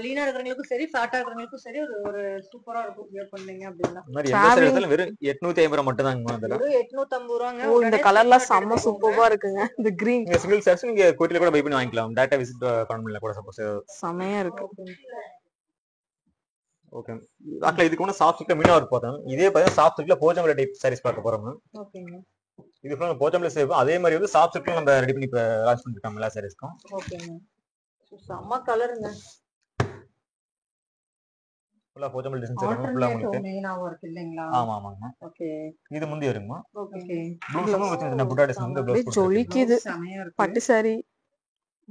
லீனா இருக்கிறவங்களுக்கும் சரி ஃபேட்டா இருக்கிறவங்களுக்கும் சரி ஒரு சூப்பரா இருக்கும் வியர் பண்ணீங்க அப்படின்னா. மாதிரி எந்த சாரி எடுத்தாலும் வெறும் 850 மட்டும் தாங்க அதுல. வெறும் 850 ரூபாங்க. ஓ இந்த கலர்லாம் செம்ம சூப்பரா இருக்குங்க. இந்த கிரீன் நீங்க சிங்கிள் சாரீஸ் நீங்க கோயில்ல கூட பை பண்ணி வாங்கிக்கலாம். டைரக்டா விசிட் பண்ண முடியல கூட சப்போஸ். செமையா இருக்கு. ஓகே. அக்கா இதுக்கு முன்ன சாஃப்ட் சில்க்ல மீனா வர்க் பார்த்தோம். இதே பாத்தீங்கன்னா சாஃப்ட் சில்க்ல போச்சம்பல டைப் சாரீஸ் பார்க்க போறோம். ஓகேங்க. இது ஃபுல்லா போச்சம்பல சேவ். அதே மாதிரி வந்து சாஃப்ட் சில்க்ல நம்ம ரெடி பண்ணி லான்ச் பண்ணிருக்கோம் எல்லா சாரீஸ்க்கும். ஓகேங்க. செம்ம கலருங்க. ஃபுல்லா போச்சம்பள்ளி டிசைன்ஸ் இருக்கும் ஃபுல்லா ஆல்டர்னேட் உங்களுக்கு. மெயினாவும் இருக்கு இல்லைங்களா? ஆமா ஆமாங்க. ஓகே. இது முந்தி வருமா. ஓகே. ப்ளவுஸும் சின்ன சின்ன புட்டா டிசைன் வந்து ப்ளவுஸ் ஜொலிக்குது செமையா இருக்கு. பட்டு சாரி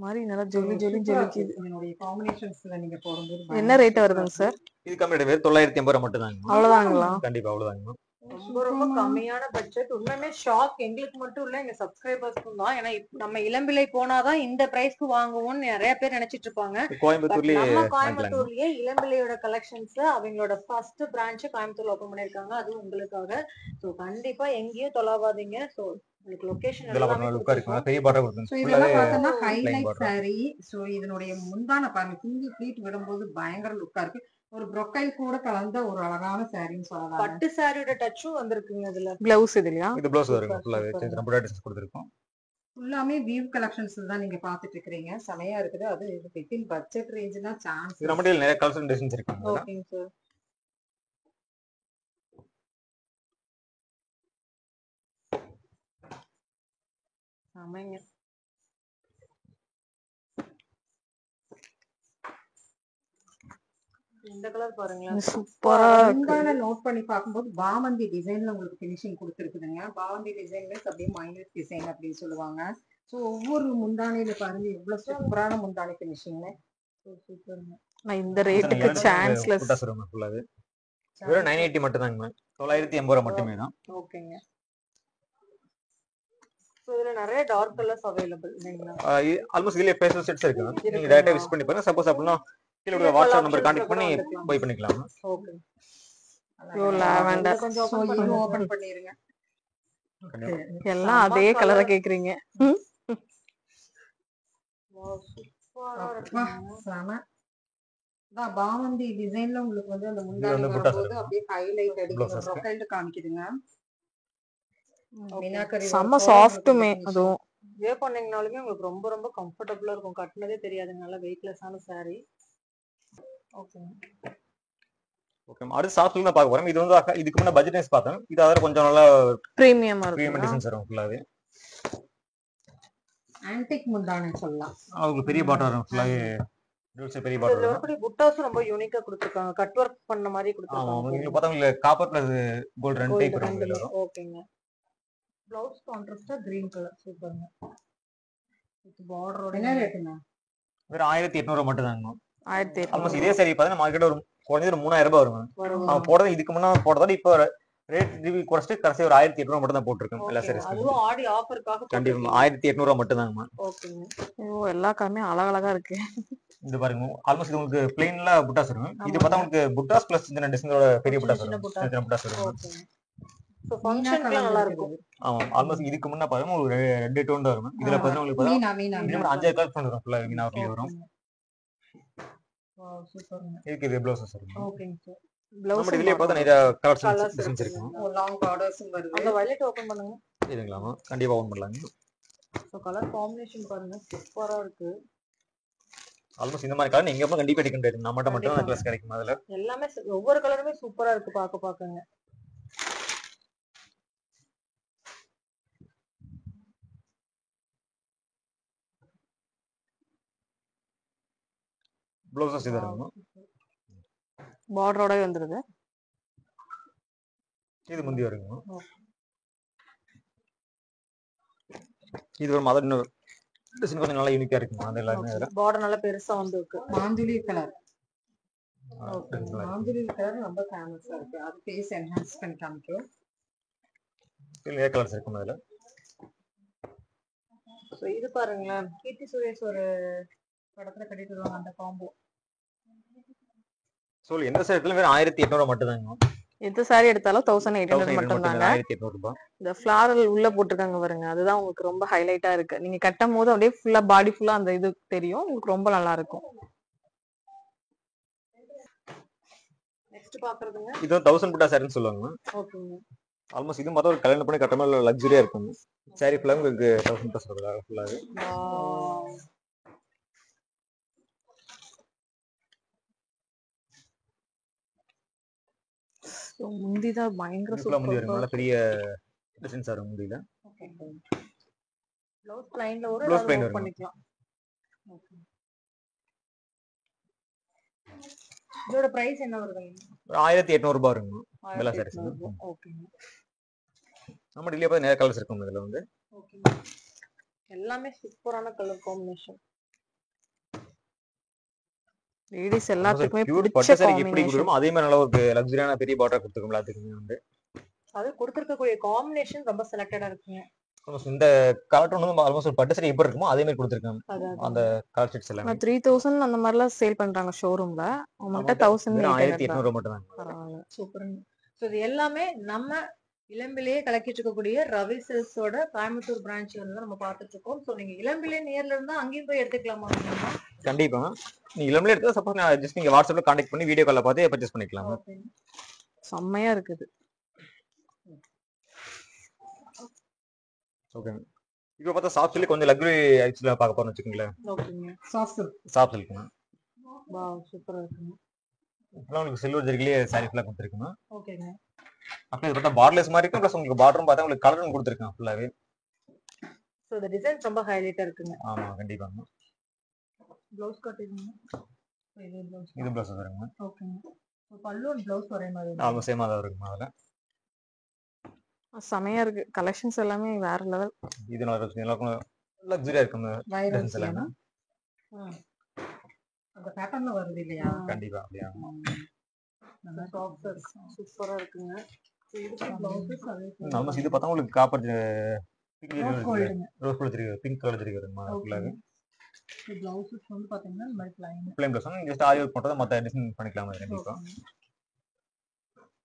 மாதிரி நல்லா ஜொலி ஜொலி ஜொலிக்குது. இதனுடைய காம்பினேஷன்ஸ்ல நீங்க போடும்போது என்ன ரேட் வருதுங்க சார்? இது கம்மி ரேட் 980 மட்டும் தாங்க. அவ்வளவுதாங்களா? கண்டிப்பா அவ்வளவுதாங்க. ரொம்ப ரொம்ப கம்மியான பட்ஜெட். உண்மையுமே ஷாக் எங்களுக்கு மட்டும் இல்ல, எங்க சப்ஸ்கிரைபர்ஸ்க்கும் தான். ஏன்னா நம்ம இளம்பிள்ளை போனாதான் இந்த பிரைஸ்க்கு வாங்குவோம்னு நிறைய பேர் நினைச்சிட்டு இருப்பாங்க. கோயம்புத்தூர்லயே நம்ம கோயம்புத்தூர்லயே இளம்பிள்ளையோட கலெக்ஷன்ஸ் அவங்களோட ஃபர்ஸ்ட் பிரான்ச் கோயம்புத்தூர்ல ஓபன் பண்ணிருக்காங்க, அதுவும் உங்களுக்காக. சோ கண்டிப்பா எங்கேயும் தொலைவாதீங்க. சோ உங்களுக்கு லொகேஷன் எல்லாமே இருக்கும், பெரிய பாட்டா கொடுக்கும். சோ இதெல்லாம் பார்த்தோம்னா ஹைலைட் saree. சோ இதனுடைய முந்தான பாருங்க, சிங்கிள் ப்ளீட் விடும்போது பயங்கர லுக்கா இருக்கு. ஒரு ப்ரொக்கைல் கூட கலந்த ஒரு அழகான சாரின்னு சொல்லலாம். பட்டு சாரியோட டச்சும் வந்திருக்குங்க இதுல. பிளவுஸ் இதுலயா? இது ப்ளவுஸ் வரும் ஃபுல்லாவே சின்ன சின்ன புட்டா டிசைன்ஸ் கொடுத்திருக்கோம். ஃபுல்லாமே வீவ் கலெக்ஷன்ஸ் தான் நீங்க பாத்துட்டு இருக்கீங்க. செமையா இருக்குது. அது வித்தின் பட்ஜெட் ரேஞ்ச்னா சான்ஸ். இது நம்மட்ட நிறைய கலர்ஸ் அண்ட் டிசைன்ஸ் இருக்கு. ஓகேங்க சார். செமைங்க. இந்த கலர் பாருங்களேன், சூப்பரா இருக்கு. நோட் பண்ணி பார்க்கும்போது பாவந்தி டிசைன்ல உங்களுக்கு ஃபினிஷிங் கொடுத்துருக்குதுங்க. பாவந்தி டிசைன்ல அப்படியே மைனஸ் டிசைன் அப்படின்னு சொல்லுவாங்க. சோ ஒவ்வொரு முந்தானையில பாருங்க எவ்வளவு சூப்பரான முந்தானை ஃபினிஷிங்னு. சூப்பர்ங்க. நான் இந்த ரேட்டுக்கு சான்ஸ்லெஸ். புட்டா சருங்க ஃபுல்லாவே வெறும் 980 மட்டும் தாங்க. 980 மட்டுமே தான். ஓகேங்க. சோ இதுல நிறைய டார்க் கலர்ஸ் அவேலபிள் இல்லைங்களா? ஆல்மோஸ்ட் இதுல பேஸ்டல் செட்ஸ் இருக்கு. நீங்க டைரக்டா விசிட் பண்ணி பாருங்க. சப்போஸ் அப்படினா கீழ வாட்ஸ்அப் நம்பர் கான்டாக்ட் பண்ணி பை பண்ணிக்கலாம். ஓகே. யோ லாவெண்டர் கொஞ்சம் ஓபன் பண்ணிருங்க. எல்லாம் அதே கலரை கேக்குறீங்க. வாவ் சூப்பரா இருக்கு. செம. தான் பாவந்தி டிசைன்ல உங்களுக்கு வந்து அந்த முந்தானி வரும்போது அப்படியே ஹைலைட் அடிக்குது, ப்ரொஃபைல்ல காமிக்குதுங்க. செம்ம சாஃப்ட்டுமே அதுவும். வேர் பண்ணீங்கனாலுமே உங்களுக்கு ரொம்ப ரொம்ப கம்ஃபர்ட்டபிளா இருக்கும். கட்டினதே தெரியாது. நல்ல வெயிட்லெஸ்ஸான saree. ஓகே. ஓகே. அடுத்து சாஃப்ட்ல தான் பார்க்க போறோம். இது வந்து இதுக்கு முன்ன பட்ஜெட் வைஸ் பார்த்தோம். இது அதோட கொஞ்சம் நல்லா பிரீமியமா இருக்கு. பிரீமியம் டிசைன்ஸ் வரும் ஃபுல்லாவே. ஆன்டிக் முந்தானை சொல்லலாம். உங்களுக்கு பெரிய பாட்டா வரும் ஃபுல்லாவே. இதுல பெரிய பாட்டா வரும். இதுல புட்டாஸ் ரொம்ப யூனிக்கா கொடுத்திருக்காங்க. கட் வொர்க் பண்ண மாதிரி கொடுத்திருக்காங்க. ஆமா, நீங்க பார்த்தா உங்களுக்கு காப்பர் பிளஸ் கோல்ட் ரெண்டு டைப் வரும் இதுல வரும். ஓகேங்க. ப்ளவுஸ் கான்ட்ராஸ்டா கிரீன் கலர் சூப்பர்ங்க. இது பார்டரோட என்ன ரேட்டுங்க? வெறும் 1800 மட்டும் தாங்க. 1800. ஆல்மோஸ்ட் இதே சரி பார்த்தா மார்க்கெட் ஒரு குறைஞ்சது 3000 ரூபாய் வரும். அவன் போடுறது இதுக்கு முன்ன போடுறதா இப்போ ரேட் ரிவ்யூ குறைச்சிட்டு கடைசி ஒரு 1800 மட்டும் தான் போட்டுருக்கேன் எல்லா சாரீஸ். அதுவும் ஆடி ஆஃபர்க்காக கண்டிப்பா 1800 மட்டும் தாங்க. ஓகேங்க. ஓ எல்லா காமே அழகழகா இருக்கு. இது பாருங்க, ஆல்மோஸ்ட் இது உங்களுக்கு பிளைன்ல புட்டாஸ் வரும். இது பார்த்தா உங்களுக்கு புட்டாஸ் பிளஸ் சின்ன டிசைனோட பெரிய புட்டாஸ் வரும். சின்ன புட்டாஸ் வரும். ஓகே. சோ ஃபங்க்ஷனுக்கு நல்லா இருக்கும். ஆமா, ஆல்மோஸ்ட் இதுக்கு முன்ன பாருங்க ஒரு ரெட் டோன் தான் வரும். இதுல பார்த்தா உங்களுக்கு மீனா 5 கலர் பண்ணி வரும். ஃபுல்லா மீனா அப்படியே வரும். வாவ் சூப்பர்ங்க. இது ப்ளவுஸ் வரும். ஓகேங்க சார். நம்ம இதுலயே பார்த்தா நிறைய கலர்ஸ் டிசைன்ஸ் இருக்கு. ஒரு லாங் பார்டர்ஸும் வருது. அந்த வயலட் ஓபன் பண்ணுங்க. இதுங்களாமா கண்டிப்பா ஓபன் பண்ணலாங்க. சோ கலர் காம்பினேஷன் பாருங்க சூப்பரா இருக்கு. ஆல்மோஸ்ட் இந்த மாதிரி கலர் நீங்க கண்டிப்பா எடுக்க முடியாது. நம்மட்ட மட்டும் தான் கலர்ஸ் கிடைக்கும். அதுல எல்லாமே ஒவ்வொரு கலருமே சூப்பரா இருக்கு பாக்கங்க. ப்ளவுஸஸ் இது இருக்கும். பார்டரோட வந்துருது. இது முந்தி வருங்க. இது ஒரு மாதிரி டிசைன் கொஞ்சம் நல்லா யூனிக்கா இருக்கு. அது எல்லாமே வேற. பார்டர் நல்லா பெருசா வந்திருக்கு. மாந்துளி கலர். ஓகே. மாந்துளி கலர் ரொம்ப ஃபேமஸா இருக்கு. அது ஃபேஸ் என்ஹான்ஸ் பண்ணி காமிக்கும். இதுல கலர்ஸ் இருக்கு அதுல. சோ இது பாருங்களேன், கீர்த்தி சுரேஷ் ஒரு படத்துல கட்டிட்டு வருவாங்க அந்த காம்போ. சோ எந்த சைடுல வேற 1800 மட்டும் தாங்க. எந்த சாரி எடுத்தாலும் 1800 மட்டும் தாங்க. 1800 ரூபாய். இந்த ஃப்ளாரல் உள்ள போட்டுருக்காங்க பாருங்க, அதுதான் உங்களுக்கு ரொம்ப ஹைலைட்டா இருக்கு. நீங்க கட்டும் போது அப்படியே ஃபுல்லா பாடி ஃபுல்லா அந்த இது தெரியும். உங்களுக்கு ரொம்ப நல்லா இருக்கும். நெக்ஸ்ட் பாக்குறதுங்க இது 1000 புட்டா சாரின்னு சொல்லுவாங்க. ஓகேங்க. ஆல்மோஸ்ட் இது மொத்தம் ஒரு கல்யாணம் பண்ணி கட்ட மாதிரி லக்ஸரியா இருக்கும். சாரி ஃபுல்லா உங்களுக்கு 1000 புட்டா சொல்றாங்க ஃபுல்லாவே. முந்திதான் பயங்கர சூப்பரா முந்தி வரும். நல்ல பெரிய டிசைன்ஸ் வரும் முந்தில. ஓகே. ப்ளவுஸ் ப்ளைன்ல ஒரு ப்ளவுஸ் ப்ளைன் பண்ணிக்கலாம். ஓகே. இதோட பிரைஸ் என்ன வருதுங்க? ஒரு 1800 ரூபாய் இருக்குங்க இதெல்லாம் சாரீஸ். ஓகேங்க. நம்ம டெய்லியே பார்த்து நிறைய கலர்ஸ் இருக்கும் இதுல வந்து. ஓகேங்க. எல்லாமே சூப்பரான கலர் காம்பினேஷன். லேடிஸ் எல்லாத்துக்குமே பியூர் பிடிச்ச பட்டு சாரி எப்படி காம்பினேஷன். கொடுக்குறோமோ அதே மாதிரி நல்ல ஒரு லக்ஸரியான பெரிய பார்டர் கொடுத்துருக்கோம் எல்லாத்துக்குமே வந்து. அது கொடுத்துருக்கக்கூடிய காம்பினேஷன் ரொம்ப செலக்டடா இருக்குங்க. இந்த கலர் வந்து ஆல்மோஸ்ட் ஒரு பட்டு சாரி எப்படி இருக்குமோ அதே மாதிரி கொடுத்துருக்காங்க அந்த கலர் செட்ஸ் எல்லாம். 3000 அந்த மாதிரிலாம் சேல் பண்றாங்க ஷோரூம்ல. உங்கள்கிட்ட 1800 மட்டும் தான். பரவாயில்ல, சூப்பருங்க. ஸோ இது எல்லாமே நம்ம இளம்பிலேயே கலக்கிட்டு இருக்கக்கூடிய ரவி சில்க்ஸோட கோயம்புத்தூர் பிரான்ச் வந்து நம்ம பார்த்துட்டு இருக்கோம். ஸோ நீங்க இளம்பிலே நேர்ல இருந்தா அங்கேயும் போய் எடுத்துக்கலாமா? கண்டிப்பா நீங்க இளம்பிலே எடுத்தா சப்போஸ் நான் ஜஸ்ட் நீங்க வாட்ஸ்அப்ல கான்டாக்ட் பண்ணி வீடியோ கால்ல பார்த்து பர்ச்சேஸ் பண்ணிக்கலாம். செம்மையா இருக்குது. ஓகே. இப்போ பார்த்தா சாஃப்ட் சில்க் கொஞ்சம் லக்ஸரி ஐட்டம்ஸ்ல பார்க்க போறோம்னு வெச்சுக்கீங்களா. ஓகேங்க. Soft silk. வாவ், சூப்பரா இருக்குங்க. இதெல்லாம் உங்களுக்கு சில்வர் ஜரிகையிலே சாரி ஃபுல்லா கொடுத்துருக்குங்க. ஓகேங்க. அப்படியே இது பார்த்தா பார்டர்லெஸ் மாதிரி இருக்கும். ப்ளஸ் உங்களுக்கு பார்டரும் பார்த்தா உங்களுக்கு கலரும் கொடுத்துருக்காங்க ஃபுல்லாவே. ஸோ இந்த டிசைன் ரொம்ப ஹைலைட்டா இருக்குங்க. ஆமா கண்டிப்பாங்க. ப்ளவுஸ் காட்டுங்க. இது ப்ளவுஸ் வருங்க. ஓகேங்க. ஸோ பல்லு அண்ட் ப்ளவுஸ் ஒரே மாதிரி. ஆமா சேமா தான் இருக்குங்க அதுல. செமையா இருக்கு. கலெக்ஷன்ஸ் எல்லாமே வேற லெவல். இது நல்லா லக்ஸரியா இருக்குங்க. வைரஸ் எல்லாம் அந்த பேட்டர்ன்ல வருது இல்லையா? கண்டிப்பா அப்படியே. நல்லா சாஃப்ட்டா இருக்கு. சூப்பரா இருக்குங்க. இதுக்கு ப்ளவுஸ் அதே நம்ம இது பார்த்தா உங்களுக்கு காப்பர் ரோஸ் கலர் ஜரிகை பிங்க் கலர் ஜரிகை வருமா ஃபுல்லாவே. இந்த ப்ளவுஸ் வந்து பாத்தீங்கன்னா இந்த மாதிரி plain blouse just aari work போட்டா மத்த டிசைன் பண்ணிக்கலாம் கண்டிப்பா.